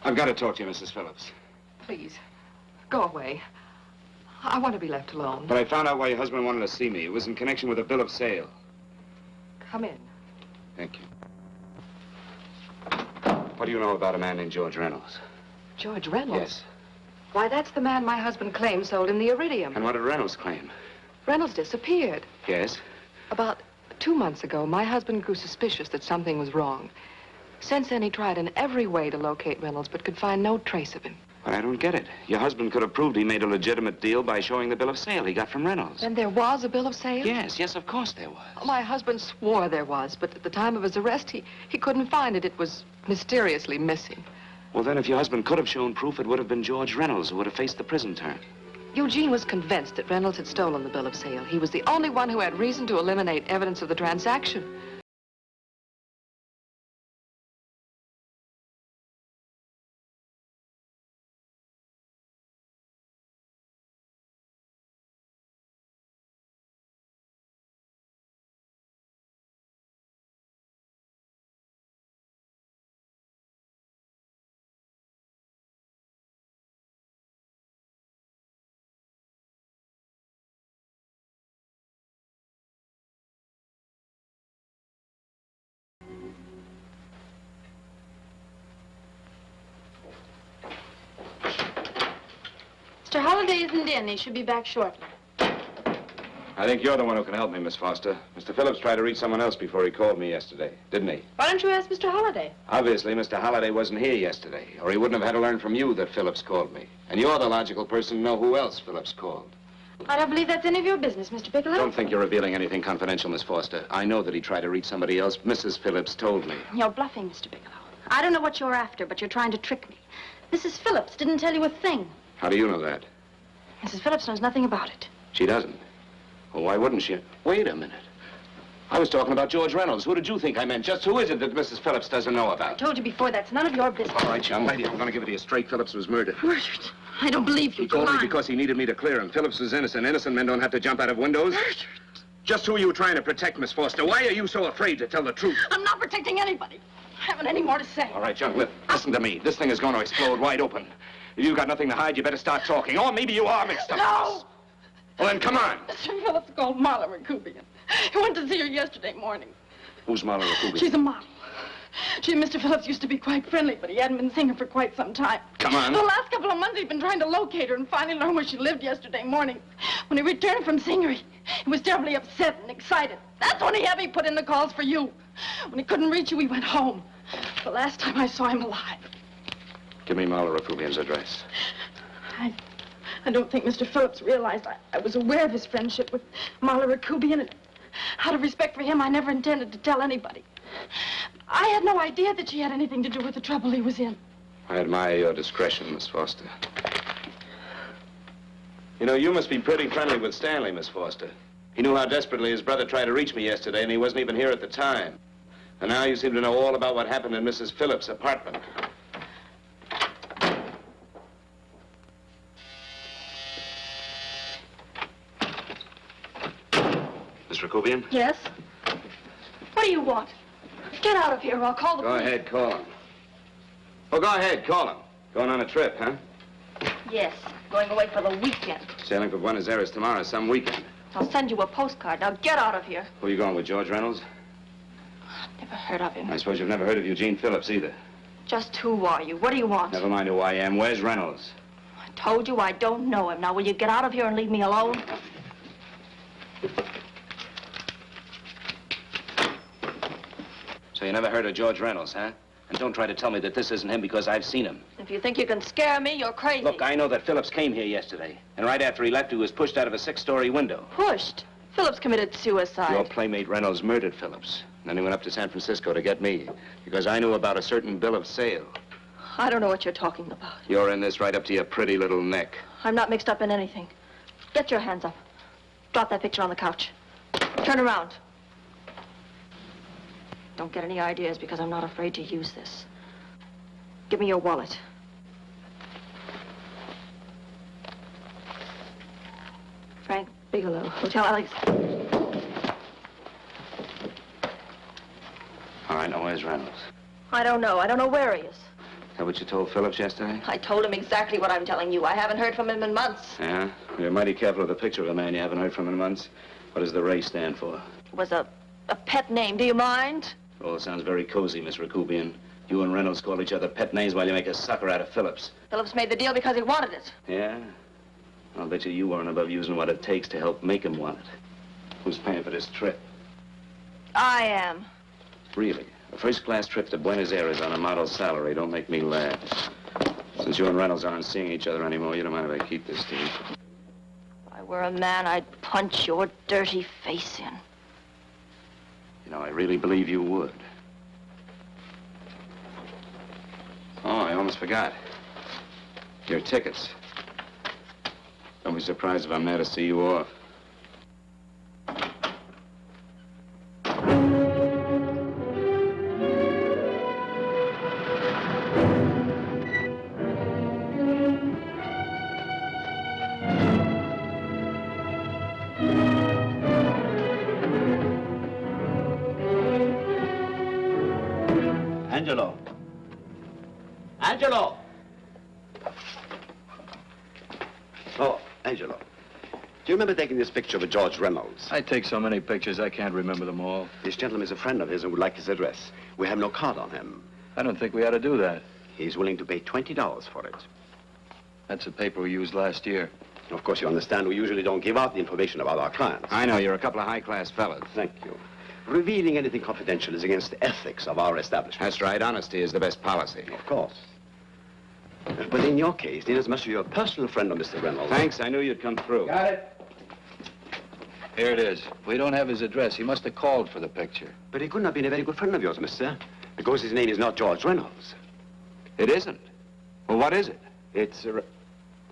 I've got to talk to you, Mrs. Phillips. Please, go away. I want to be left alone. But I found out why your husband wanted to see me. It was in connection with a bill of sale. Come in. Thank you. What do you know about a man named George Reynolds? George Reynolds? Yes. Why, that's the man my husband claimed sold him the iridium. And what did Reynolds claim? Reynolds disappeared. Yes? About 2 months ago, my husband grew suspicious that something was wrong. Since then, he tried in every way to locate Reynolds, but could find no trace of him. But I don't get it. Your husband could have proved he made a legitimate deal by showing the bill of sale he got from Reynolds. Then there was a bill of sale? Yes, of course there was. Oh, my husband swore there was, but at the time of his arrest, he couldn't find it. It was mysteriously missing. Well, then, if your husband could have shown proof, it would have been George Reynolds who would have faced the prison term. Eugene was convinced that Reynolds had stolen the bill of sale. He was the only one who had reason to eliminate evidence of the transaction. Mr. Holliday isn't in. He should be back shortly. I think you're the one who can help me, Miss Foster. Mr. Phillips tried to reach someone else before he called me yesterday, didn't he? Why don't you ask Mr. Holliday? Obviously, Mr. Holliday wasn't here yesterday, or he wouldn't have had to learn from you that Phillips called me. And you're the logical person to know who else Phillips called. I don't believe that's any of your business, Mr. Bigelow. Don't think you're revealing anything confidential, Miss Foster. I know that he tried to reach somebody else. Mrs. Phillips told me. You're bluffing, Mr. Bigelow. I don't know what you're after, but you're trying to trick me. Mrs. Phillips didn't tell you a thing. How do you know that? Mrs. Phillips knows nothing about it. She doesn't. Well, why wouldn't she? Wait a minute. I was talking about George Reynolds. Who did you think I meant? Just who is it that Mrs. Phillips doesn't know I about? told you before, that's none of your business. All right, young lady, I'm going to give it to you straight. Phillips was murdered. Murdered? I don't believe you. He called me because he needed me to clear him. Phillips was innocent. Innocent men don't have to jump out of windows. Murdered? Just who are you trying to protect, Miss Foster? Why are you so afraid to tell the truth? I'm not protecting anybody. I haven't any more to say. All right, young lady, listen to me. This thing is going to explode wide open. If you've got nothing to hide, you better start talking. Or maybe you are mixed up. No! Well, then, come on. Mr. Phillips called Marla Rakubian. He went to see her yesterday morning. Who's Marla Rakubian? She's a model. She and Mr. Phillips used to be quite friendly, but he hadn't been seeing her for quite some time. Come on. For the last couple of months, he'd been trying to locate her and finally learned where she lived yesterday morning. When he returned from seeing her, he was terribly upset and excited. That's when he had me put in the calls for you. When he couldn't reach you, he went home. The last time I saw him alive. Give me Marla Rakubian's address. I don't think Mr. Phillips realized I was aware of his friendship with Marla Rakubian, and out of respect for him, I never intended to tell anybody. I had no idea that she had anything to do with the trouble he was in. I admire your discretion, Miss Foster. You know, you must be pretty friendly with Stanley, Miss Foster. He knew how desperately his brother tried to reach me yesterday, and he wasn't even here at the time. And now you seem to know all about what happened in Mrs. Phillips' apartment. Miss Rakubian? Yes? What do you want? Get out of here or I'll call the Go police. ahead, call him. Oh, go ahead, call him. Going on a trip, huh? Yes, going away for the weekend. Sailing for Buenos Aires tomorrow, some weekend. I'll send you a postcard. Now get out of here. Who are you going with, George Reynolds? Never heard of him. I suppose you've never heard of Eugene Phillips either. Just who are you? What do you want? Never mind who I am. Where's Reynolds? I told you I don't know him. Now will you get out of here and leave me alone? So you never heard of George Reynolds, huh? And don't try to tell me that this isn't him because I've seen him. If you think you can scare me, you're crazy. Look, I know that Phillips came here yesterday. And right after he left, he was pushed out of a 6-story window. Pushed? Phillips committed suicide. Your playmate Reynolds murdered Phillips. And then he went up to San Francisco to get me. Because I knew about a certain bill of sale. I don't know what you're talking about. You're in this right up to your pretty little neck. I'm not mixed up in anything. Get your hands up. Drop that picture on the couch. Turn around. Don't get any ideas because I'm not afraid to use this. Give me your wallet. Frank Bigelow, Hotel Alex. All right, now where's Reynolds? I don't know. I don't know where he is. Is that what you told Phillips yesterday? I told him exactly what I'm telling you. I haven't heard from him in months. Yeah? You're mighty careful of the picture of a man you haven't heard from in months. What does the Ray stand for? It was a pet name. Do you mind? Oh, it sounds very cozy, Miss Rakubian. You and Reynolds call each other pet names while you make a sucker out of Phillips. Phillips made the deal because he wanted it. Yeah? I'll bet you weren't above using what it takes to help make him want it. Who's paying for this trip? I am. Really? A first-class trip to Buenos Aires on a model's salary. Don't make me laugh. Since you and Reynolds aren't seeing each other anymore, you don't mind if I keep this to you? If I were a man, I'd punch your dirty face in. You know, I really believe you would. Oh, I almost forgot. Your tickets. Don't be surprised if I'm there to see you off. Angelo. Angelo! Oh, Angelo. Do you remember taking this picture of George Reynolds? I take so many pictures, I can't remember them all. This gentleman is a friend of his and would like his address. We have no card on him. I don't think we ought to do that. He's willing to pay $20 for it. That's the paper we used last year. Of course, you understand we usually don't give out the information about our clients. I know, you're a couple of high-class fellas. Thank you. Revealing anything confidential is against the ethics of our establishment. That's right. Honesty is the best policy. Of course. But in your case, inasmuch as you're a personal friend of Mr. Reynolds... Thanks. I knew you'd come through. Got it. Here it is. We don't have his address. He must have called for the picture. But he couldn't have been a very good friend of yours, mister, because his name is not George Reynolds. It isn't? Well, what is it? It's a...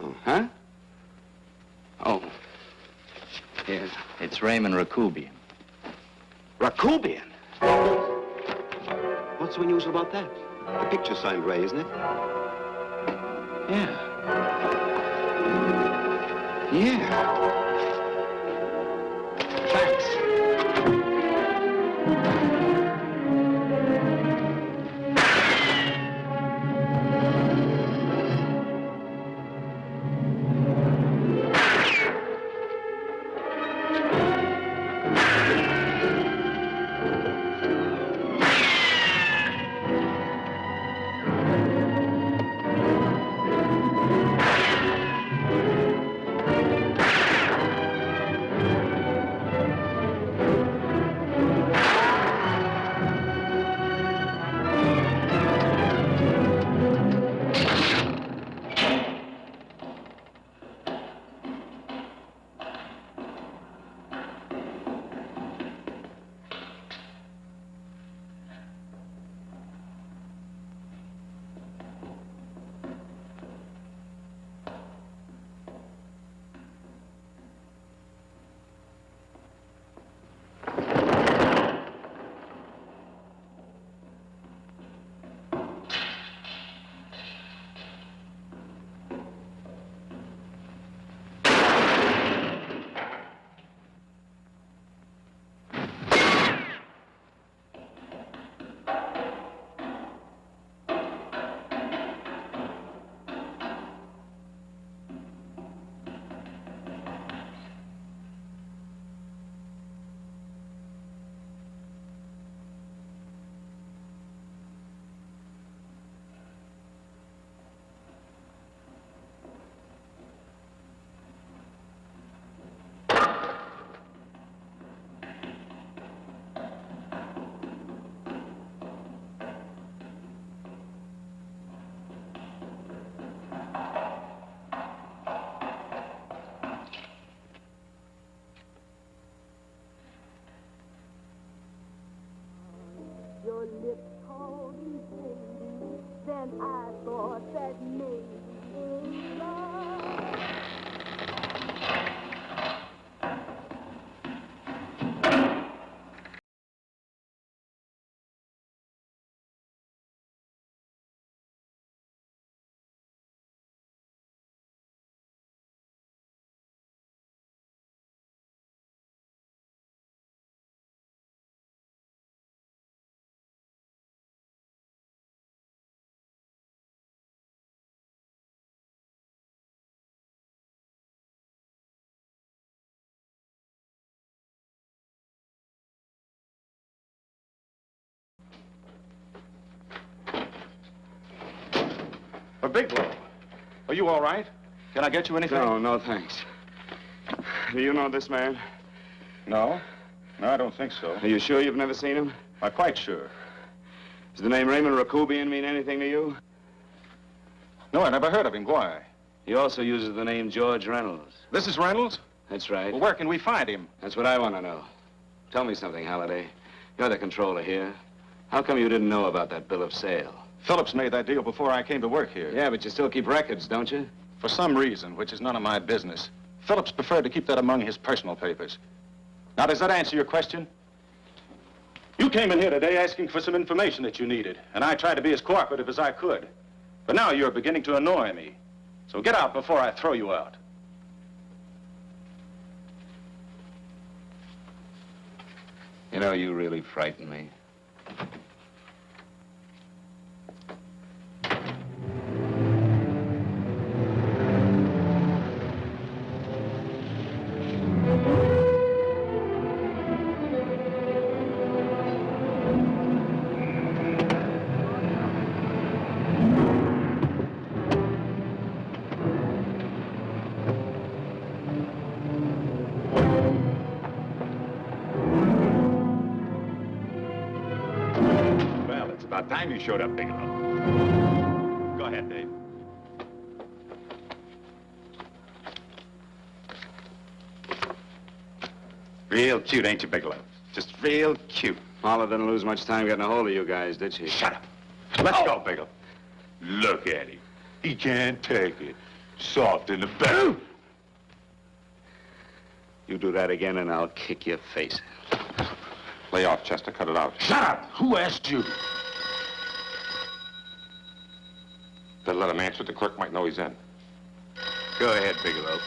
Oh, huh? Oh. Here. It's Raymond Rakubian. Rakubian? What's so unusual about that? The picture's signed Ray, isn't it? Yeah. Yeah. Thanks. Your lips called me baby, then I thought that maybe love. A Bigelow. Are you all right? Can I get you anything? No, thanks. Do you know this man? No. No, I don't think so. Are you sure you've never seen him? I'm quite sure. Does the name Raymond Rakubian mean anything to you? No, I never heard of him. Why? He also uses the name George Reynolds. This is Reynolds? That's right. Well, where can we find him? That's what I want to know. Tell me something, Halliday. You're the controller here. How come you didn't know about that bill of sale? Phillips made that deal before I came to work here. Yeah, but you still keep records, don't you? For some reason, which is none of my business, Phillips preferred to keep that among his personal papers. Now, does that answer your question? You came in here today asking for some information that you needed, and I tried to be as cooperative as I could. But now you're beginning to annoy me. So get out before I throw you out. You know, you really frighten me. about time you showed up, Bigelow. Go ahead, Dave. Real cute, ain't you, Bigelow? Just real cute. Paula didn't lose much time getting a hold of you guys, did she? Shut up. Let's go, Bigelow. Look at him. He can't take it. Soft in the back. You do that again and I'll kick your face. Lay off, Chester. Cut it out. Shut up! Who asked you? Better let him answer. The clerk might know he's in. Go ahead, Bigelow.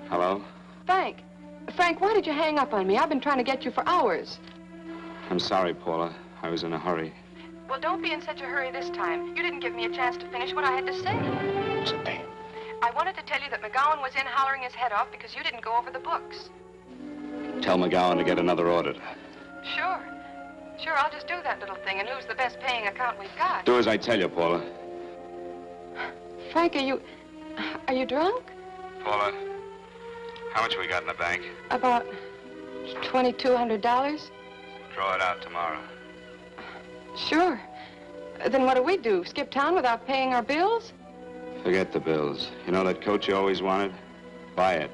Hello? Frank. Frank, why did you hang up on me? I've been trying to get you for hours. I'm sorry, Paula. I was in a hurry. Well, don't be in such a hurry this time. You didn't give me a chance to finish what I had to say. What's the name? I wanted to tell you that McGowan was in hollering his head off because you didn't go over the books. Tell McGowan to get another auditor. Sure. Sure, I'll just do that little thing and lose the best paying account we've got. Do as I tell you, Paula. Frank, are you drunk? Paula, how much we got in the bank? About $2,200. Draw it out tomorrow. Sure. Then what do? Skip town without paying our bills? Forget the bills. You know that coat you always wanted? Buy it.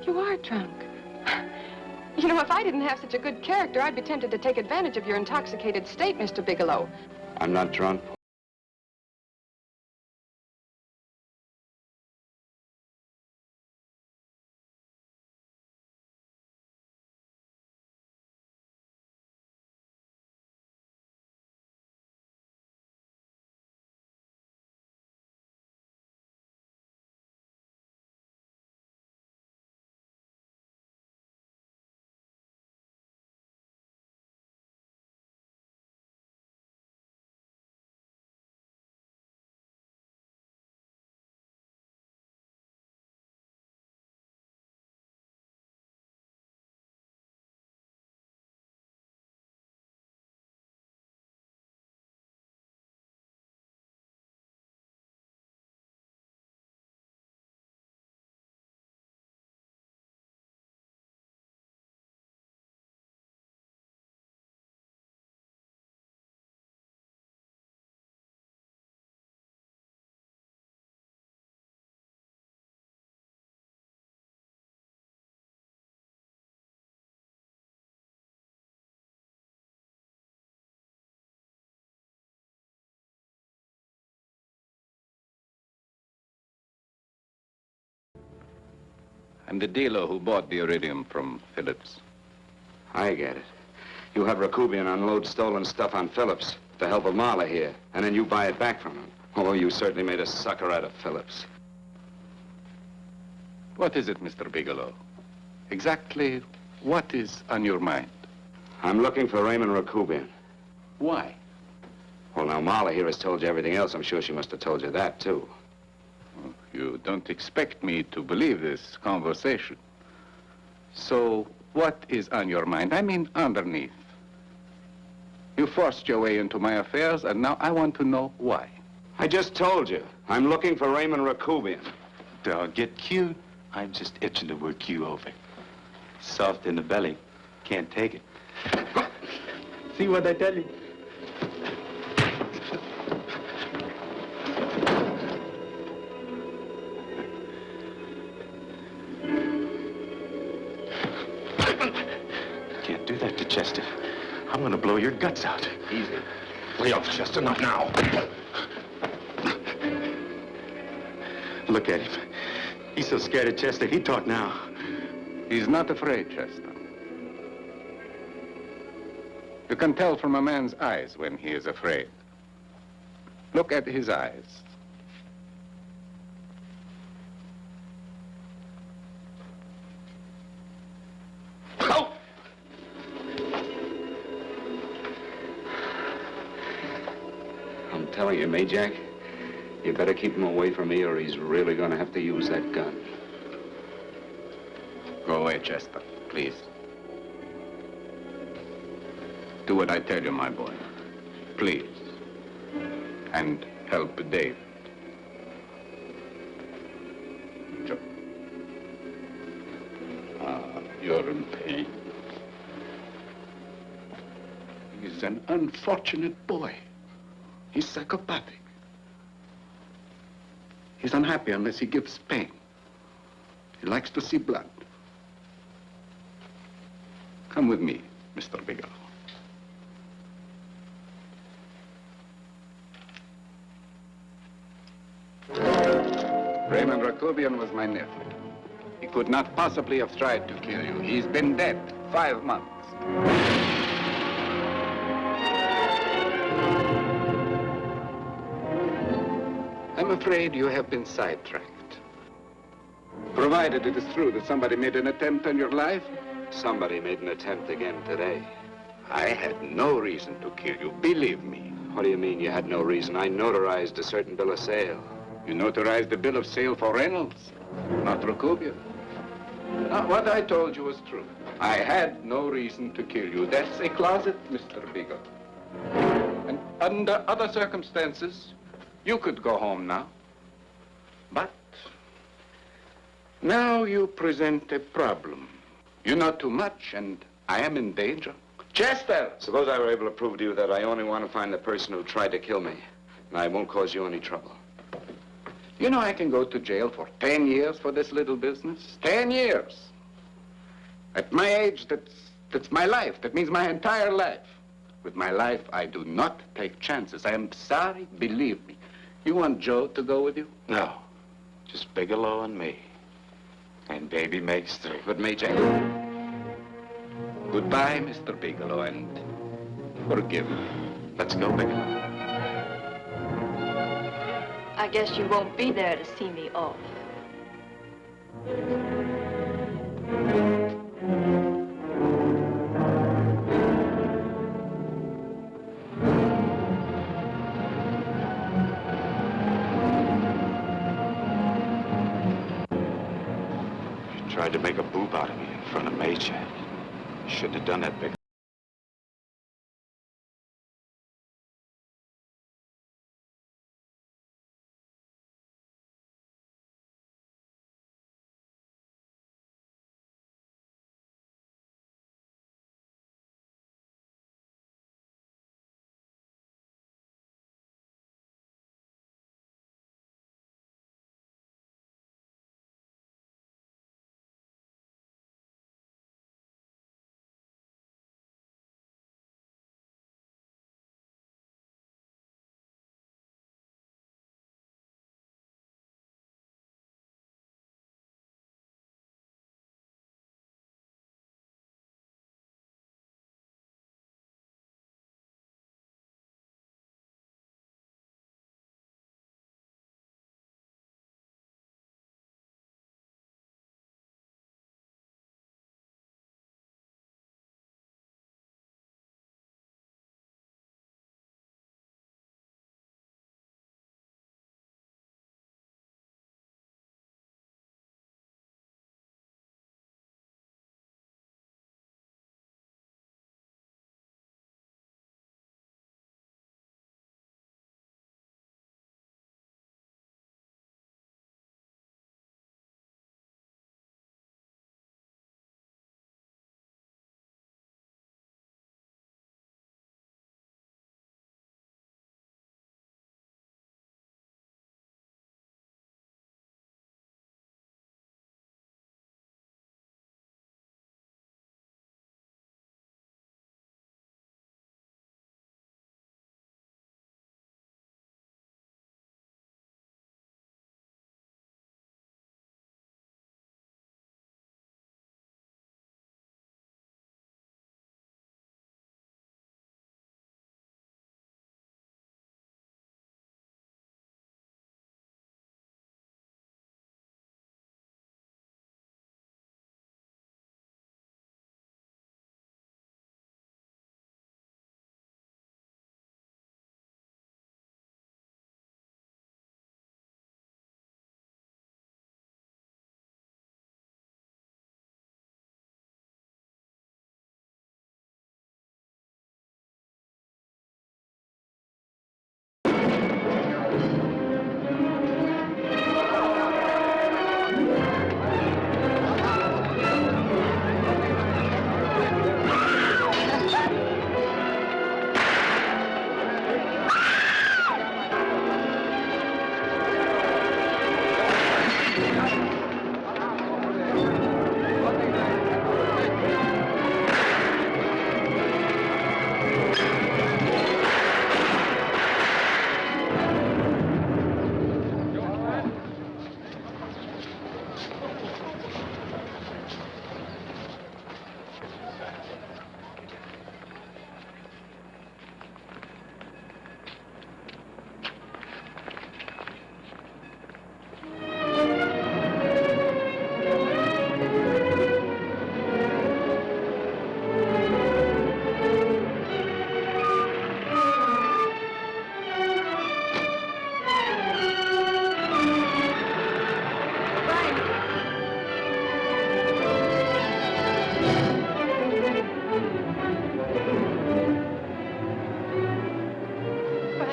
You are drunk. You know, if I didn't have such a good character, I'd be tempted to take advantage of your intoxicated state, Mr. Bigelow. I'm not drunk. I'm the dealer who bought the iridium from Phillips. I get it. You have Rakubian unload stolen stuff on Phillips with the help of Marla here, and then you buy it back from him. Oh, you certainly made a sucker out of Phillips. What is it, Mr. Bigelow? Exactly what is on your mind? I'm looking for Raymond Rakubian. Why? Well, now, Marla here has told you everything else. I'm sure she must have told you that, too. You don't expect me to believe this conversation. So, what is on your mind? I mean, underneath. You forced your way into my affairs, and now I want to know why. I just told you. I'm looking for Raymond Rakubian. Dog, get cute. I'm just itching to work you over. Soft in the belly. Can't take it. See what I tell you? Can't do that to Chester. I'm gonna blow your guts out. Easy. Lay off, Chester, not now. Look at him. He's so scared of Chester, he'd talk now. He's not afraid, Chester. You can tell from a man's eyes when he is afraid. Look at his eyes. Oh! I'm telling you, Majak, you better keep him away from me or he's really gonna have to use that gun. Go away, Chester, please. Do what I tell you, my boy. Please. And help Dave. Joe. is an unfortunate boy. He's psychopathic. He's unhappy unless he gives pain. He likes to see blood. Come with me, Mr. Bigelow. Raymond Rakubian was my nephew. He could not possibly have tried to kill you. He's been dead 5 months. I'm afraid you have been sidetracked. Provided it is true that somebody made an attempt on your life. Somebody made an attempt again today. I had no reason to kill you, believe me. What do you mean you had no reason? I notarized a certain bill of sale. You notarized the bill of sale for Reynolds, not Rakubian. Now, what I told you was true. I had no reason to kill you. That's a closet, Mr. Bigelow. And under other circumstances, you could go home now. But now you present a problem. You know too much, and I am in danger. Chester! Suppose I were able to prove to you that I only want to find the person who tried to kill me, and I won't cause you any trouble. You know I can go to jail for 10 years for this little business. 10 years. At my age, that's my life. That means my entire life. With my life, I do not take chances. I am sorry, believe me. You want Joe to go with you? No. Just Bigelow and me. And baby makes 3. But me, Jack. Goodbye, Mr. Bigelow, and forgive me. Let's go, Bigelow. I guess you won't be there to see me off. You tried to make a boob out of me in front of Mate. You shouldn't have done that, Bigelow.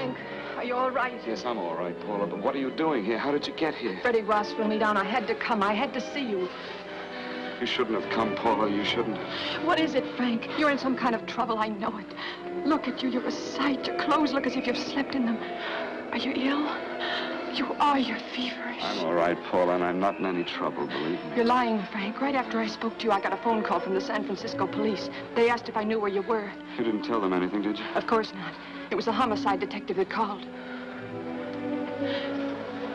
Frank, are you all right? Yes, I'm all right, Paula, but what are you doing here? How did you get here? Freddie Ross flew me down. I had to come. I had to see you. You shouldn't have come, Paula. You shouldn't have. What is it, Frank? You're in some kind of trouble. I know it. Look at you. You're a sight. Your clothes look as if you've slept in them. Are you ill? You are. You're feverish. I'm all right, Paula, and I'm not in any trouble, believe me. You're lying, Frank. Right after I spoke to you, I got a phone call from the San Francisco police. They asked if I knew where you were. You didn't tell them anything, did you? Of course not. It was the homicide detective that called.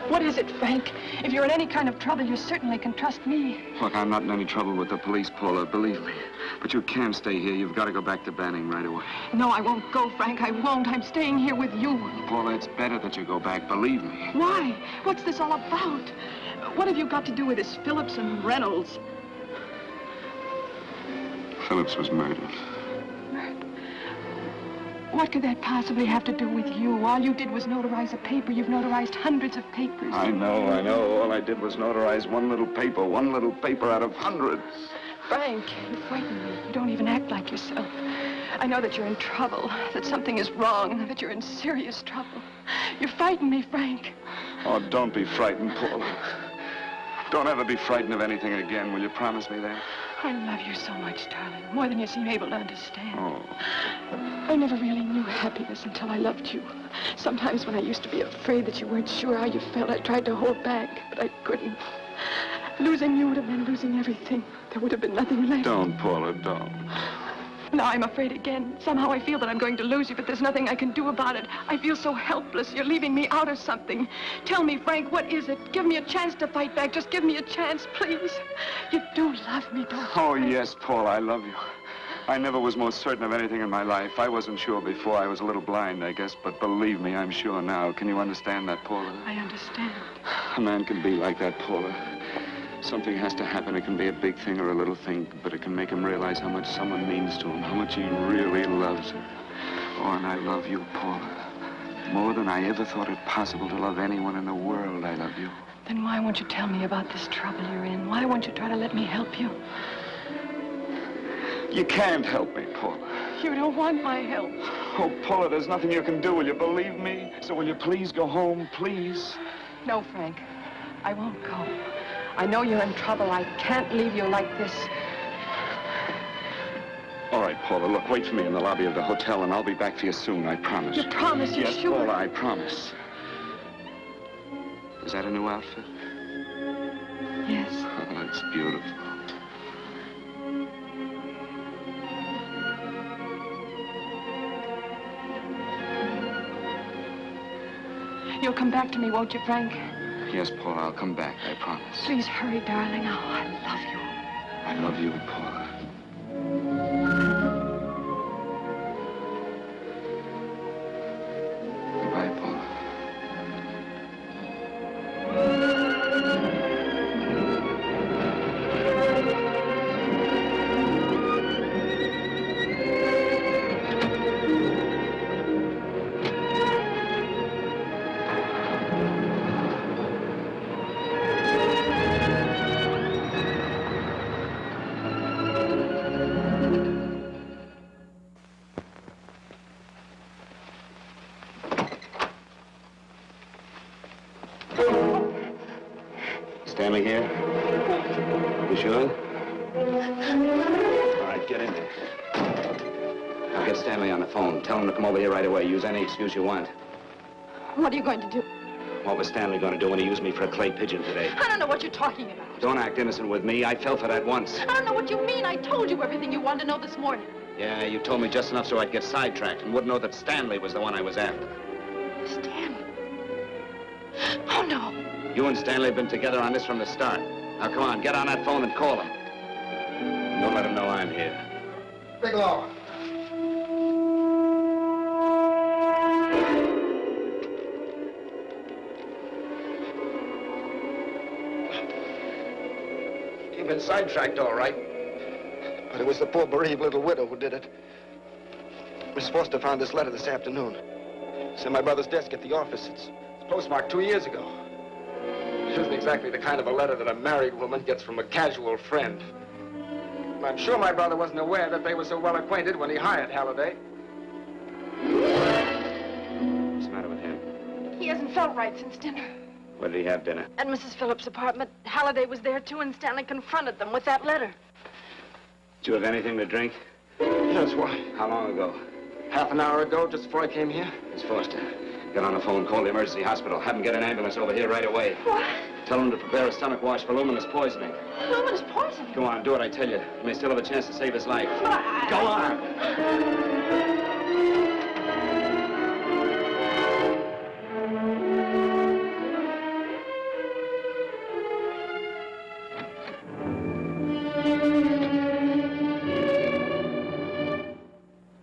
What is it, Frank? If you're in any kind of trouble, you certainly can trust me. Look, I'm not in any trouble with the police, Paula, believe me. But you can't stay here. You've got to go back to Banning right away. No, I won't go, Frank. I won't. I'm staying here with you. Paula, it's better that you go back, believe me. Why? What's this all about? What have you got to do with this Phillips and Reynolds? Phillips was murdered. What could that possibly have to do with you? All you did was notarize a paper. You've notarized hundreds of papers. I know. All I did was notarize one little paper out of hundreds. Frank, you frighten me. You don't even act like yourself. I know that you're in trouble, that something is wrong, that you're in serious trouble. You frighten me, Frank. Oh, don't be frightened, Paula. Don't ever be frightened of anything again. Will you promise me that? I love you so much, darling, more than you seem able to understand. Oh. I never really knew happiness until I loved you. Sometimes when I used to be afraid that you weren't sure how you felt, I tried to hold back, but I couldn't. Losing you would have meant losing everything. There would have been nothing left. Don't, Paula, don't. Now I'm afraid again. Somehow I feel that I'm going to lose you, but there's nothing I can do about it. I feel so helpless. You're leaving me out of something. Tell me, Frank, what is it? Give me a chance to fight back. Just give me a chance, please. You do love me, don't you? Oh, yes, Paula, I love you. I never was more certain of anything in my life. I wasn't sure before. I was a little blind, I guess, but believe me, I'm sure now. Can you understand that, Paula? I understand. A man can be like that, Paula. Something has to happen. It can be a big thing or a little thing, but it can make him realize how much someone means to him, how much he really loves her. Oh, and I love you, Paula. More than I ever thought it possible to love anyone in the world, I love you. Then why won't you tell me about this trouble you're in? Why won't you try to let me help you? You can't help me, Paula. You don't want my help. Oh, Paula, there's nothing you can do. Will you believe me? So will you please go home, please? No, Frank. I won't go. I know you're in trouble. I can't leave you like this. All right, Paula, look, wait for me in the lobby of the hotel, and I'll be back for you soon, I promise. You promise? You're yes, sure? Paula, I promise. Is that a new outfit? Yes. Oh, it's beautiful. You'll come back to me, won't you, Frank? Yes, Paula, I'll come back, I promise. Please hurry, darling. Oh, I love you. I love you, Paula. Goodbye, Paula. Stanley here? You sure? All right, get in there. I'll get Stanley on the phone. Tell him to come over here right away. Use any excuse you want. What are you going to do? What was Stanley going to do when he used me for a clay pigeon today? I don't know what you're talking about. Don't act innocent with me. I fell for that once. I don't know what you mean. I told you everything you wanted to know this morning. Yeah, you told me just enough so I'd get sidetracked and wouldn't know that Stanley was the one I was after. Stanley? Oh, no. You and Stanley have been together on this from the start. Now, come on, get on that phone and call him. Don't let him know I'm here. Bigelow. You've been sidetracked, all right. But it was the poor bereaved little widow who did it. Miss Foster found this letter this afternoon. It's in my brother's desk at the office. It's postmarked 2 years ago. It isn't exactly the kind of a letter that a married woman gets from a casual friend. I'm sure my brother wasn't aware that they were so well acquainted when he hired Halliday. What's the matter hadn't felt right since dinner. Where did he have dinner? At Mrs. Phillips' apartment. Halliday was there, too, and Stanley confronted them with that letter. Did you have anything to drink? Yes, why? How long ago? Half an hour ago, just before I came here. Miss Foster, get on the phone, call the emergency hospital. Have them get an ambulance over here right away. What? Tell them to prepare a stomach wash for luminous poisoning. Luminous poisoning? Go on, do what I tell you. You may still have a chance to save his life. Go on!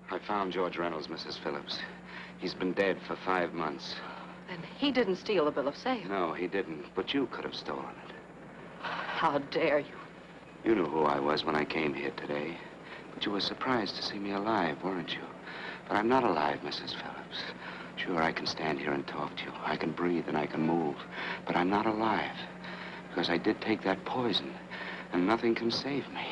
I found George Reynolds, Mrs. Phillips. He's been dead for 5 months. Then he didn't steal the bill of sale. No, he didn't. But you could have stolen it. How dare you? You knew who I was when I came here today. But you were surprised to see me alive, weren't you? But I'm not alive, Mrs. Phillips. Sure, I can stand here and talk to you. I can breathe and I can move. But I'm not alive. Because I did take that poison. And nothing can save me.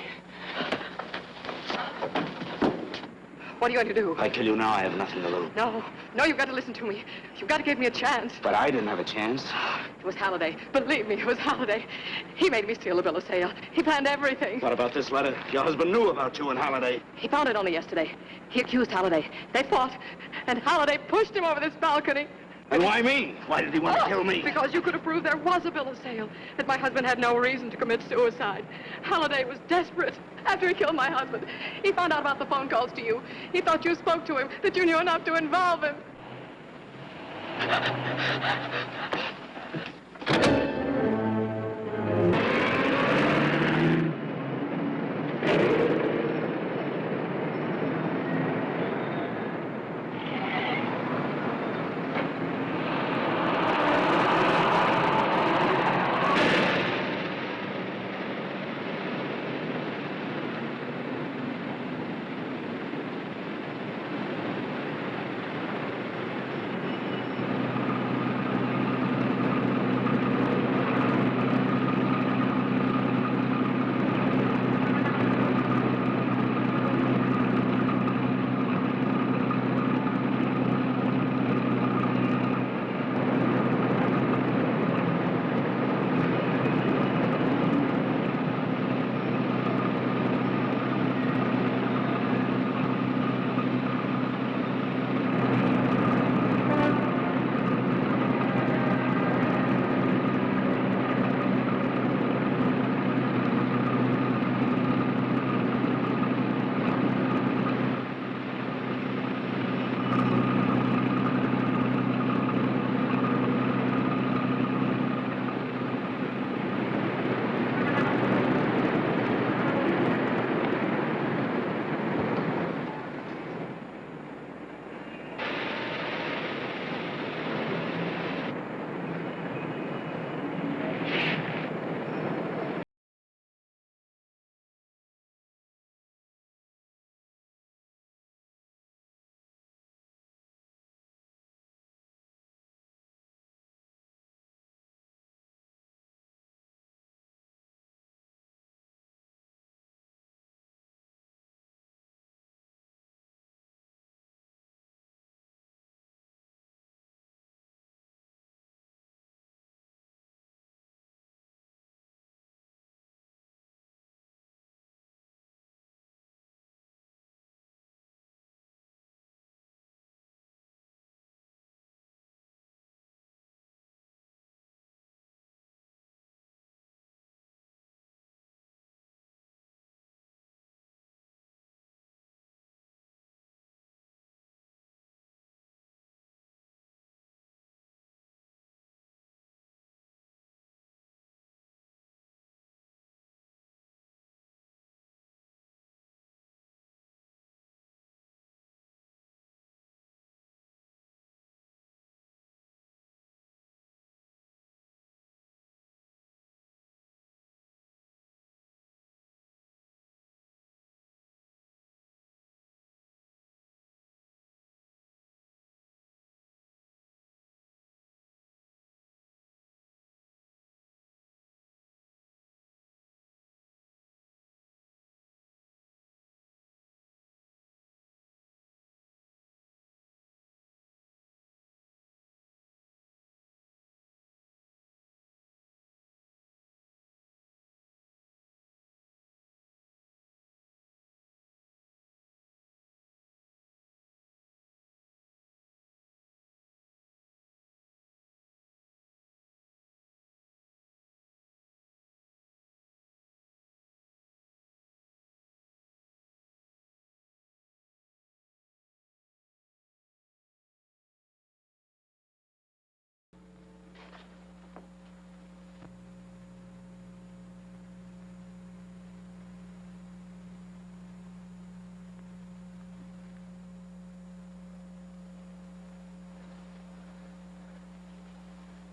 What are you going to do? I tell you now, I have nothing to lose. No, you've got to listen to me. You've got to give me a chance. But I didn't have a chance. It was Halliday. Believe me, it was Halliday. He made me steal the bill of sale. He planned everything. What about this letter? Your husband knew about you and Halliday. He found it only yesterday. He accused Halliday. They fought, and Halliday pushed him over this balcony. And why me? Why did he want to kill me? Because you could have proved there was a bill of sale, that my husband had no reason to commit suicide. Halliday was desperate. After he killed my husband, he found out about the phone calls to you. He thought you spoke to him, that you knew enough to involve him.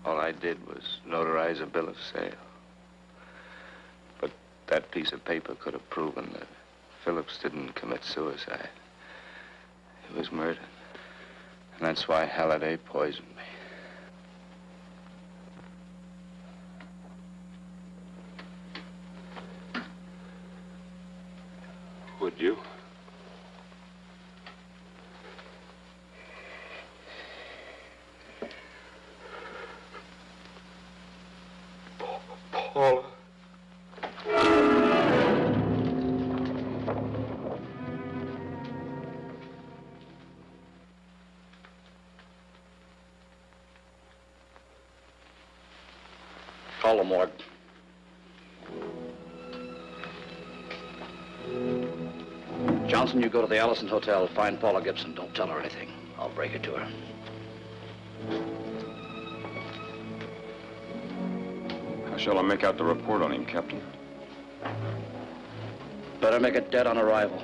All I did was notarize a bill of sale. But that piece of paper could have proven that Phillips didn't commit suicide. He was murdered. And that's why Halliday poisoned me. Would you? Paula. Call the morgue. Johnson, you go to the Allison Hotel, find Paula Gibson. Don't tell her anything. I'll break it to her. How shall I make out the report on him, Captain? Better make it dead on arrival.